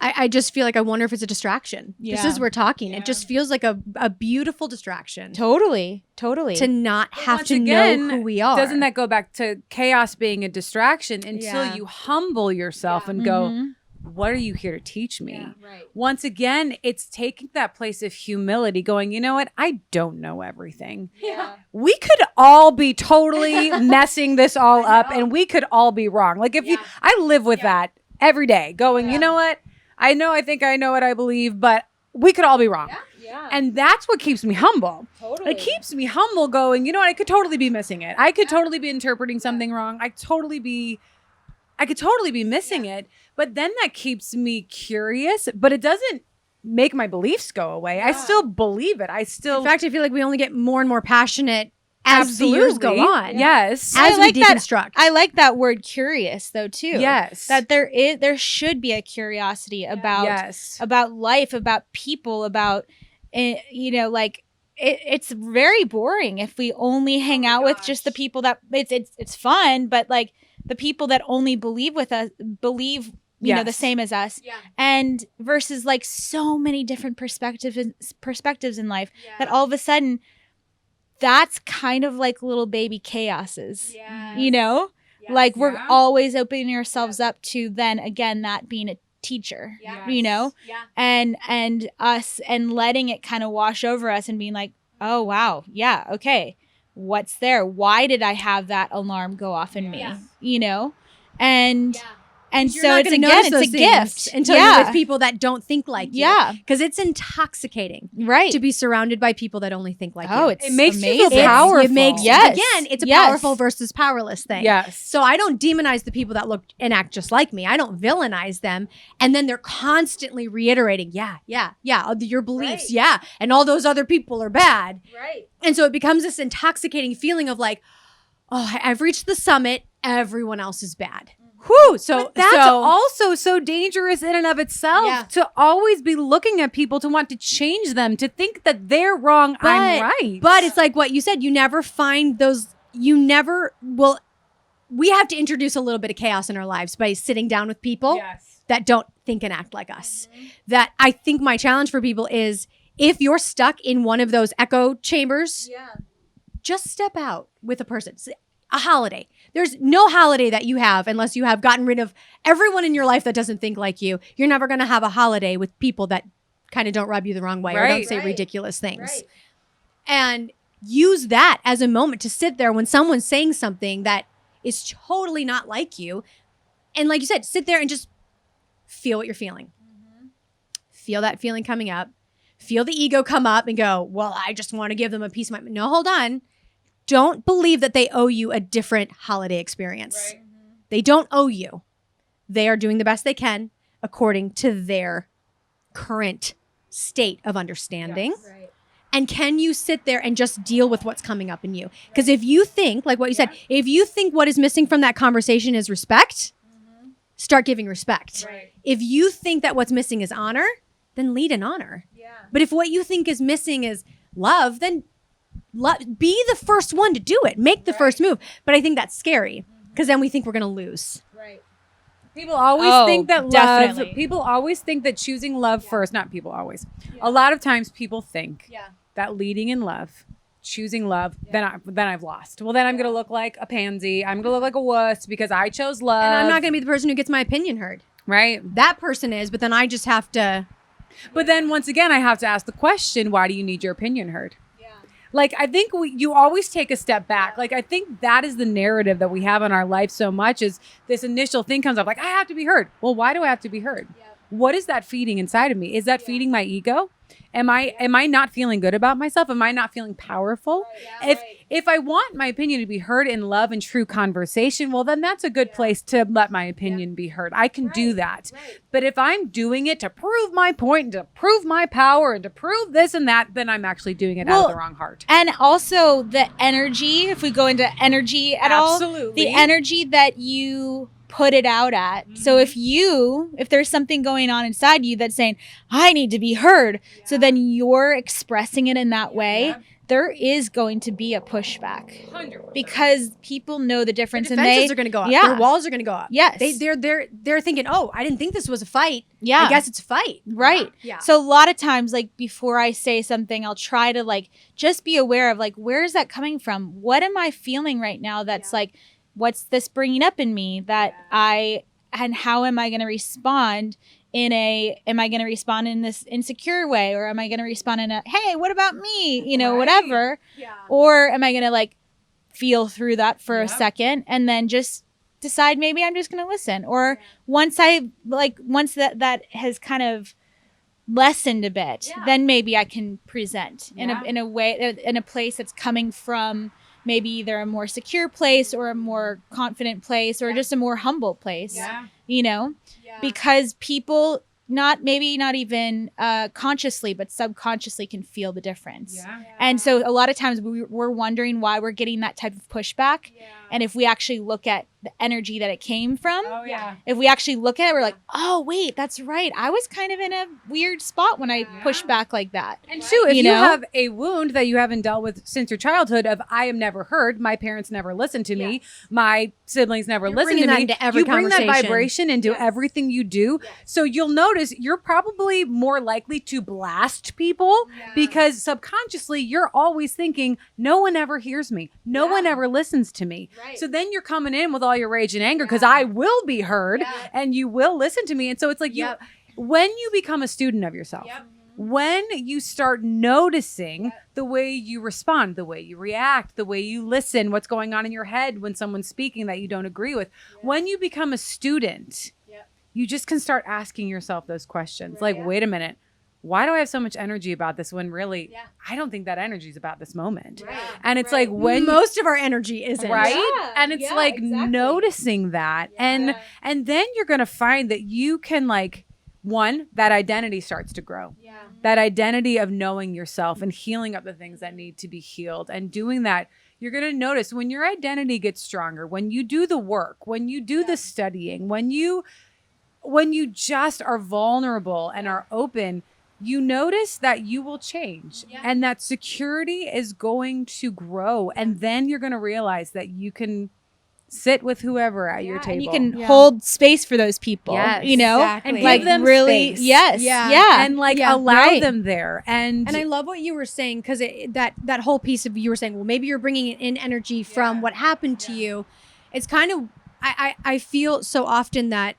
I just feel like I wonder if it's a distraction. Just as we're talking, it just feels like a beautiful distraction. Totally. To not have Once to again, know who we are. Doesn't that go back to chaos being a distraction until you humble yourself and go, what are you here to teach me? Right. Once again, it's taking that place of humility, going, you know what? I don't know everything. Yeah. We could all be totally messing this all up and we could all be wrong. Like I live with that every day going, you know what? I think I know what I believe, but we could all be wrong. Yeah. And that's what keeps me humble. Totally. It keeps me humble going, you know what? I could totally be missing it. I could totally be interpreting something wrong. I could totally be missing it. But then that keeps me curious, but it doesn't make my beliefs go away. Yeah. I still believe it. In fact, I feel like we only get more and more passionate as the years go on. Yes. As we deconstruct. I like that word curious though too. Yes. That there should be a curiosity about life, about people, about it's very boring if we only hang out with just the people that it's fun, but like the people that only believe you know, the same as us, and versus like so many different perspectives in life that all of a sudden that's kind of like little baby chaoses, you know, like we're always opening ourselves up to then again, that being a teacher, you know, and us and letting it kind of wash over us and being like, oh, wow. Yeah. Okay. What's there? Why did I have that alarm go off in me? You know? And You're so not it's gonna again, notice it's a those things gift until you're with people that don't think like you. Yeah. Because it's intoxicating Right. to be surrounded by people that only think like you. Oh, it's It makes amazing. you feel powerful. It makes, Yes. again, it's a Yes. powerful versus powerless thing. Yes. So I don't demonize the people that look and act just like me. I don't villainize them. And then they're constantly reiterating, your beliefs, and all those other people are bad. Right. And so it becomes this intoxicating feeling of like, oh, I've reached the summit. Everyone else is bad. Whew. So That's so, also so dangerous in and of itself to always be looking at people to want to change them, to think that they're wrong, I'm right. But it's like what you said, you never find those, we have to introduce a little bit of chaos in our lives by sitting down with people that don't think and act like us. That I think my challenge for people is if you're stuck in one of those echo chambers, just step out with a person. A holiday. There's no holiday that you have unless you have gotten rid of everyone in your life that doesn't think like you. You're never going to have a holiday with people that kind of don't rub you the wrong way or don't say ridiculous things. And use that as a moment to sit there when someone's saying something that is totally not like you. And like you said, sit there and just feel what you're feeling. Feel that feeling coming up. Feel the ego come up and go, well, I just want to give them a piece of my... No, hold on. Don't believe that they owe you a different holiday experience. They don't owe you. They are doing the best they can according to their current state of understanding. And can you sit there and just deal with what's coming up in you? Because if you think, like what you said, if you think what is missing from that conversation is respect, start giving respect. If you think that what's missing is honor, then lead in honor. But if what you think is missing is love, then be the first one to do it. Make the first move. But I think that's scary because then we think we're going to lose. People always think that definitely. love, people always think that choosing love first, not people always. A lot of times people think that leading in love, choosing love, then I've lost. Well, then I'm going to look like a pansy. I'm going to look like a wuss because I chose love. And I'm not going to be the person who gets my opinion heard. Right. That person is, but then I just have to. But then once again, I have to ask the question, why do you need your opinion heard? Like, I think you always take a step back. Like, I think that is the narrative that we have in our life so much is this initial thing comes up like, I have to be heard. Well, why do I have to be heard? What is that feeding inside of me? Is that feeding my ego? Am I not feeling good about myself? Am I not feeling powerful? If I want my opinion to be heard in love and true conversation, well, then that's a good place to let my opinion be heard. I can do that. But if I'm doing it to prove my point and to prove my power and to prove this and that, then I'm actually doing it out of the wrong heart. And also the energy, if we go into energy at all, the energy that you put it out at. So if there's something going on inside you that's saying, I need to be heard. So then you're expressing it in that way. There is going to be a pushback 100%. Because people know the difference. Their defenses are going to go up. Their walls are going to go up. Yes. They're thinking, oh, I didn't think this was a fight. Yeah. I guess it's a fight. Right. Yeah. So a lot of times, like before I say something, I'll try to like just be aware of like, where is that coming from? What am I feeling right now? That's like, what's this bringing up in me that and how am I going to respond am I going to respond in this insecure way? Or am I going to respond in a, hey, what about me? You know, whatever. Yeah. Or am I going to like feel through that for a second and then just decide maybe I'm just going to listen. Or once that has kind of lessened a bit, then maybe I can present in a way, in a place that's coming from maybe either a more secure place or a more confident place or just a more humble place, you know, because people not even consciously, but subconsciously can feel the difference. And so a lot of times we're wondering why we're getting that type of pushback. And if we actually look at the energy that it came from. Oh yeah. If we actually look at it, we're like, oh wait, that's right. I was kind of in a weird spot when I pushed back like that. And too, if you know? have a wound that you haven't dealt with since your childhood of I am never heard, my parents never listened to me, my siblings never listened to bringing that me. into every You bring that conversation. vibration into everything you do. So you'll notice you're probably more likely to blast people because subconsciously you're always thinking, no one ever hears me. No one ever listens to me. So then you're coming in with all your rage and anger because I will be heard and you will listen to me. And so it's like when you become a student of yourself, when you start noticing the way you respond, the way you react, the way you listen, what's going on in your head when someone's speaking that you don't agree with, when you become a student, you just can start asking yourself those questions. Like, wait a minute, why do I have so much energy about this when really I don't think that energy is about this moment? And it's like when most of our energy isn't. right? Yeah, And it's like noticing that. And then you're going to find that you can like, one, that identity starts to grow. That identity of knowing yourself and healing up the things that need to be healed. And doing that, you're going to notice when your identity gets stronger, when you do the work, when you do the studying, when you just are vulnerable and are open, you notice that you will change and that security is going to grow. And then you're going to realize that you can sit with whoever at your table. And you can hold space for those people, you know, exactly. and like give them really, space. yeah, And like Yeah. allow them there. And And I love what you were saying because that whole piece of you were saying, well, maybe you're bringing in energy from what happened to you. It's kind of I feel so often that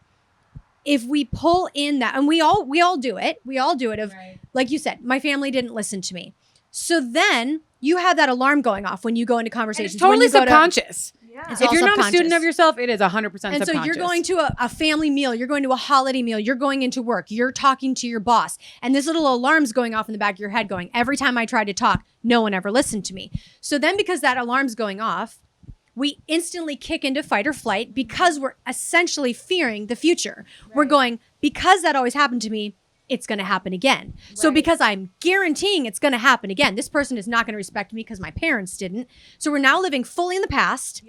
if we pull in that, and we all do it. We all do it. Of like you said, my family didn't listen to me. So then you have that alarm going off when you go into conversations. it's totally when you go to- subconscious. It's If all you're not a student subconscious. of yourself, it is 100% And subconscious. so you're going to a family meal, you're going to a holiday meal, you're going into work, you're talking to your boss, and this little alarm's going off in the back of your head going, every time I tried to talk, no one ever listened to me. So then because that alarm's going off, we instantly kick into fight or flight because we're essentially fearing the future. We're going, because that always happened to me, it's going to happen again. So because I'm guaranteeing it's going to happen again, this person is not going to respect me because my parents didn't. So we're now living fully in the past.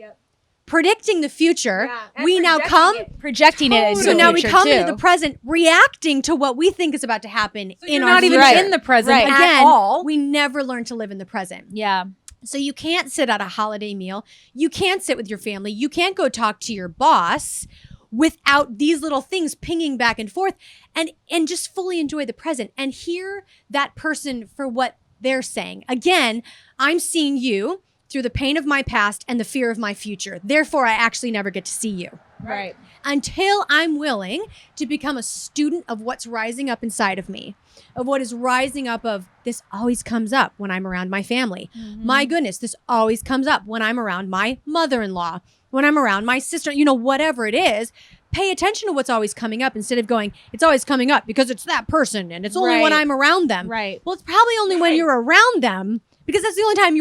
Predicting the future, we now come projecting it into so the now we future, come too. into the present, reacting to what we think is about to happen So in you're our not even future. in the present Right. at Again, all. we never learn to live in the present. Yeah. So you can't sit at a holiday meal. You can't sit with your family. You can't go talk to your boss without these little things pinging back and forth and just fully enjoy the present and hear that person for what they're saying. Again, I'm seeing you through the pain of my past and the fear of my future. Therefore, I actually never get to see you. Right. Until I'm willing to become a student of what's rising up inside of me, of what is rising up of this always comes up when I'm around my family. My goodness, this always comes up when I'm around my mother-in-law, when I'm around my sister, whatever it is. Pay attention to what's always coming up instead of going, it's always coming up because it's that person and it's only when Right. I'm around them. Right. Well, it's probably only when you're around them because that's the only time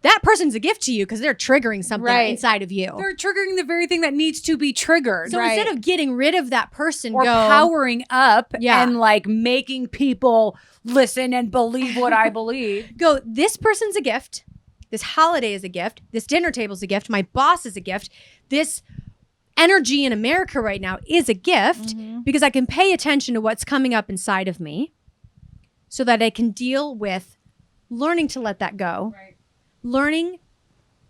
that person's a gift to you because they're triggering something Right. inside of you. They're triggering the very thing that needs to be triggered. So instead of getting rid of that person, or go powering up Yeah. and like making people listen and believe what I believe. go, this person's a gift. This holiday is a gift. This dinner table's a gift. My boss is a gift. This energy in America right now is a gift because I can pay attention to what's coming up inside of me so that I can deal with learning to let that go, learning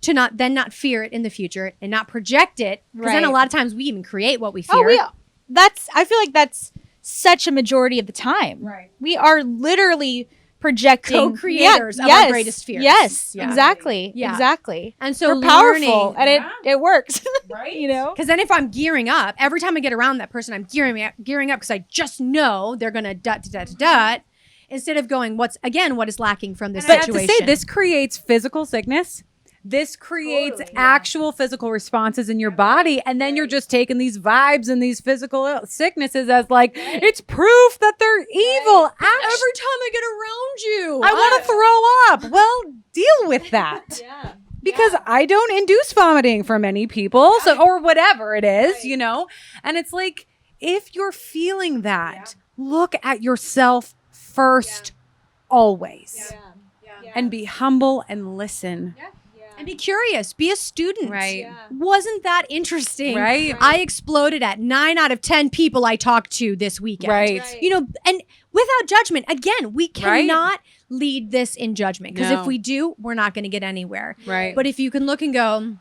to not fear it in the future and not project it. Because then a Right. lot of times we even create what we fear. Oh, I feel like that's such a majority of the time. Right. We are literally projecting Co-creators of our greatest fears. Yes, Yeah. exactly. Yeah. Exactly. And so We're powerful learning, and it works. Right. You know? because then if I'm gearing up, every time I get around that person, I'm gearing up because I just know they're going to dot, instead of going, what is lacking from this But I have situation? to say, this creates physical sickness. This creates actual physical responses in your body. And then you're just taking these vibes and these physical sicknesses as like, it's proof that they're evil. Every time I get around you, I want to throw up. Well, deal with that. Because I don't induce vomiting for many people, so or whatever it is, And it's like, if you're feeling that, look at yourself first, always, and be humble and listen. And be curious. Be a student. Right. Yeah. Wasn't that interesting? Right. I exploded at 9 out of 10 people I talked to this weekend. Right. You know, and without judgment. Again, we cannot lead this in judgment, because No. if we do, we're not going to get anywhere. Right. But if you can look and go,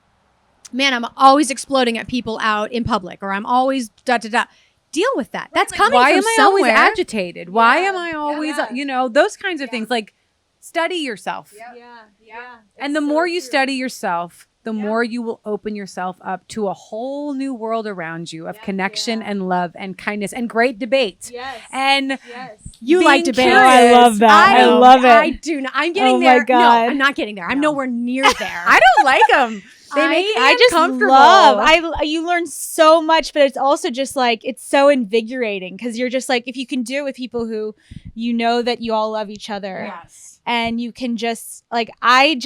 man, I'm always exploding at people out in public, or I'm always da da da. Deal with that. That's coming Why from am I somewhere. always agitated? Why am I always, you know, those kinds of things. Like, study yourself. And the more you study yourself, the more you will open yourself up to a whole new world around you of connection and love and kindness and great debate. Yes. And You being like debate. Oh, I love that. I love it. I do not. I'm getting Oh my there. No, God. I'm not getting there. I'm nowhere near there. I don't like them. They make me I just uncomfortable. love. You learn so much, but it's also just like it's so invigorating because you're just like if you can do it with people who you know that you all love each other. Yes. And you can just like I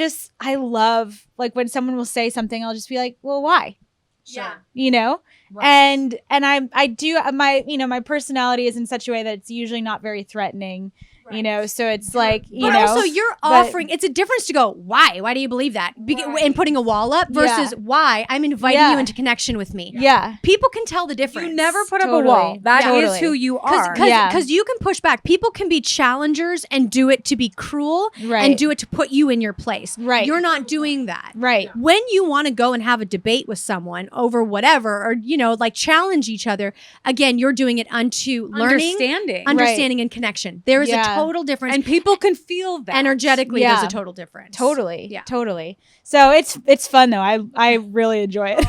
love like when someone will say something, I'll just be like, well, why? Yeah. You know? Right. And I do my personality is in such a way that it's usually not very threatening. You know, so it's like, But also you're offering, it's a difference to go, why? Why do you believe that? And putting a wall up versus why I'm inviting you into connection with me. Yeah. People can tell the difference. You never put up a Totally. wall. That is Totally. who you are. Because you can push back. People can be challengers and do it to be cruel and do it to put you in your place. Right. You're not doing that. Right. When you want to go and have a debate with someone over whatever, or, you know, like challenge each other, again, you're doing it unto learning, understanding and connection. There is a total difference. And people can feel that. Energetically, there's a total difference. Totally. Yeah. Totally. So it's fun though. I really enjoy it.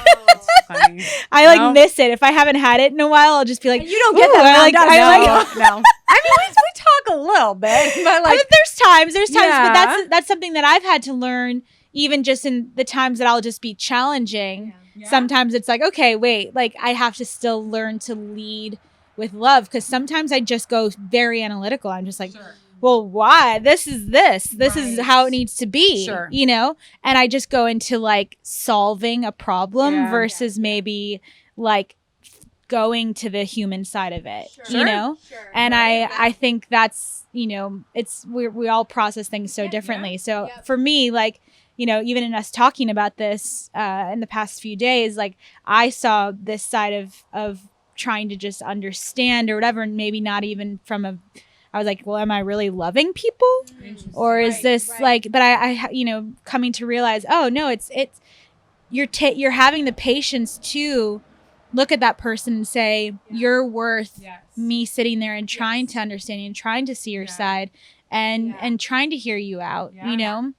Funny. I like miss it. If I haven't had it in a while, I'll just be like, And you don't get that. I like No. I mean, we talk a little bit, but like, I mean, there's times, but that's something that I've had to learn. Even just in the times that I'll just be challenging. Sometimes it's like, okay, wait, like I have to still learn to lead with love because sometimes I just go very analytical. I'm just like, well, why? This is how it needs to be, you know? And I just go into like solving a problem versus maybe like going to the human side of it, you know? And I think that's, you know, it's, we all process things so differently. So for me, like, you know, even in us talking about this in the past few days, like I saw this side of trying to just understand or whatever, and maybe not even I was like, well, am I really loving people? Or is this like, but I, you know, coming to realize, oh no, it's you're having the patience to look at that person and say, you're worth me sitting there and trying to understand you and trying to see your side and trying to hear you out, you know?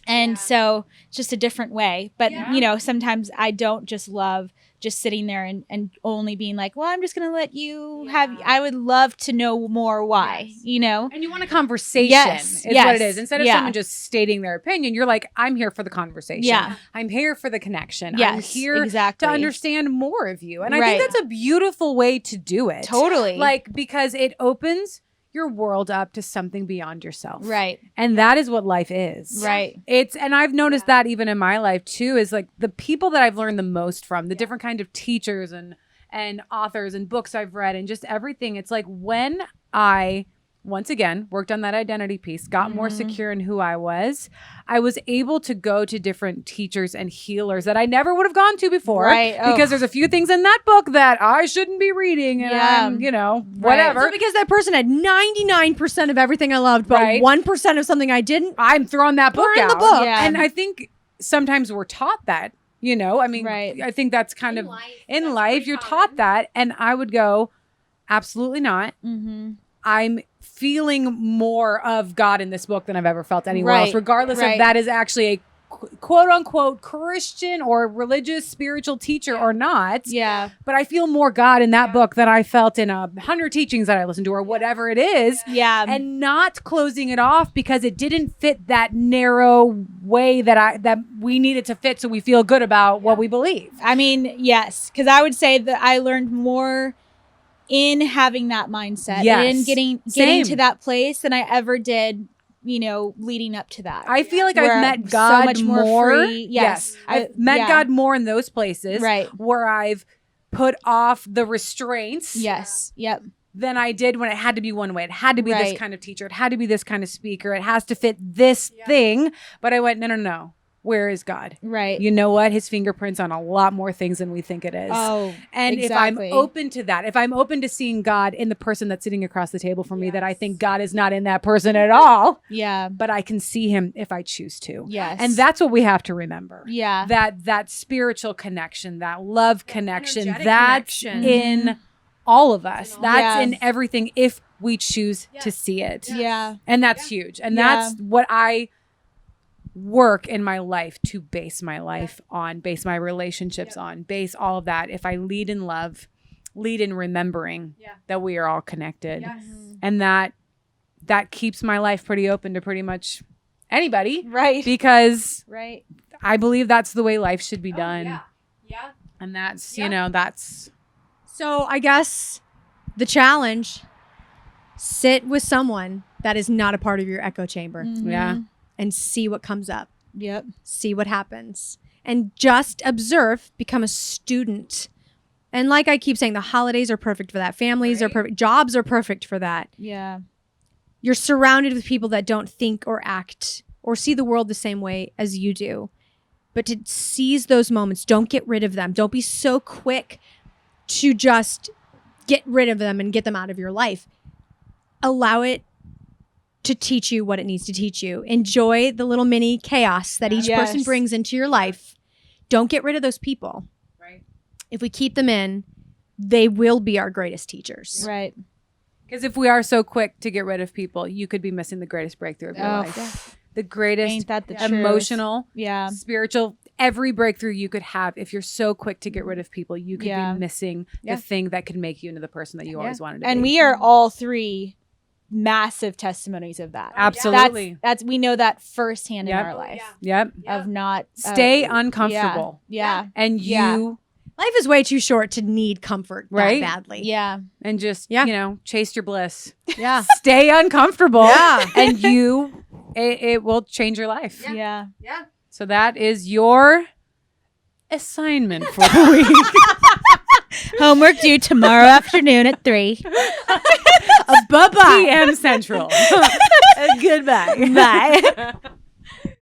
And so it's just a different way. But, you know, sometimes I don't just love just sitting there and only being like, well, I'm just going to let you have, I would love to know more why, you know? and you want a conversation is what it is. Instead of someone just stating their opinion, you're like, I'm here for the conversation. Yeah. I'm here for the connection. Yes, I'm here exactly. to understand more of you. And I think that's a beautiful way to do it. Totally. Like, because it opens your world up to something beyond yourself. Right. And that is what life is. Right. And I've noticed that even in my life too, is like the people that I've learned the most from, the different kind of teachers and authors and books I've read and just everything. It's like when I, once again, worked on that identity piece, got more secure in who I was able to go to different teachers and healers that I never would have gone to before. Right. Because there's a few things in that book that I shouldn't be reading. And I'm, you know, whatever. So because that person had 99% of everything I loved, but 1% of something I didn't, I'm throwing that book in out. the book. Yeah. And I think sometimes we're taught that, you know, I mean, I think that's kind of in life, you're taught that. And I would go, absolutely not. I'm feeling more of God in this book than I've ever felt anywhere else, regardless if that is actually a quote unquote Christian or religious spiritual teacher or not. Yeah. But I feel more God in that book than I felt in 100 teachings that I listened to or whatever it is. Yeah. And not closing it off because it didn't fit that narrow way that we needed to fit so we feel good about what we believe. I mean, yes. Because I would say that I learned more in having that mindset and getting to that place than I ever did, you know, leading up to that. I feel like Where I've met I'm God so much more free. Yes. I've met God more in those places where I've put off the restraints. Yes. Yep. Than I did when it had to be one way. It had to be this kind of teacher. It had to be this kind of speaker. It has to fit this thing. But I went, no. where is God? Right. You know what? His fingerprints on a lot more things than we think it is. Oh, and exactly. if I'm open to that, if I'm open to seeing God in the person that's sitting across the table from me, that I think God is not in that person at all, Yeah. but I can see him if I choose to. Yes. And that's what we have to remember. Yeah. That spiritual connection, that love connection, energetic that's connection. in all of us. That's Yeah. in everything if we choose to see it. Yeah. And that's huge. And Yeah. that's what I work in my life to base my life on, base my relationships on, base all of that. If I lead in love, lead in remembering that we are all connected. And that keeps my life pretty open to pretty much anybody. Right. Because Right. I believe that's the way life should be done. And that's, you know, that's So I guess the challenge, sit with someone that is not a part of your echo chamber yeah. and see what comes up. Yep. See what happens. And just observe, become a student. And like I keep saying, the holidays are perfect for that. Families are perfect. Jobs are perfect for that. Yeah. You're surrounded with people that don't think or act or see the world the same way as you do. But to seize those moments, don't get rid of them. Don't be so quick to just get rid of them and get them out of your life. Allow it to teach you what it needs to teach you. Enjoy the little mini chaos that each Yes. person brings into your life. Don't get rid of those people. Right. If we keep them in, they will be our greatest teachers. Right. Because if we are so quick to get rid of people, you could be missing the greatest breakthrough of your Oh, life. The greatest Ain't that the truth? emotional, Yeah. spiritual, every breakthrough you could have. If you're so quick to get rid of people, you could Yeah. be missing the thing that could make you into the person that you always wanted to be. And we are all three massive testimonies of that. Absolutely. That's we know that firsthand Yep. in our life Yep. of not Stay uncomfortable. Yeah. And you Yeah. Life is way too short to need comfort Right? that badly. Yeah. and just, Yeah. you know, chase your bliss. Yeah. Stay uncomfortable. Yeah. And it will change your life. Yeah. So that is your assignment for the week. Homework due tomorrow afternoon at 3. Bye-bye. PM Central. Goodbye. Bye.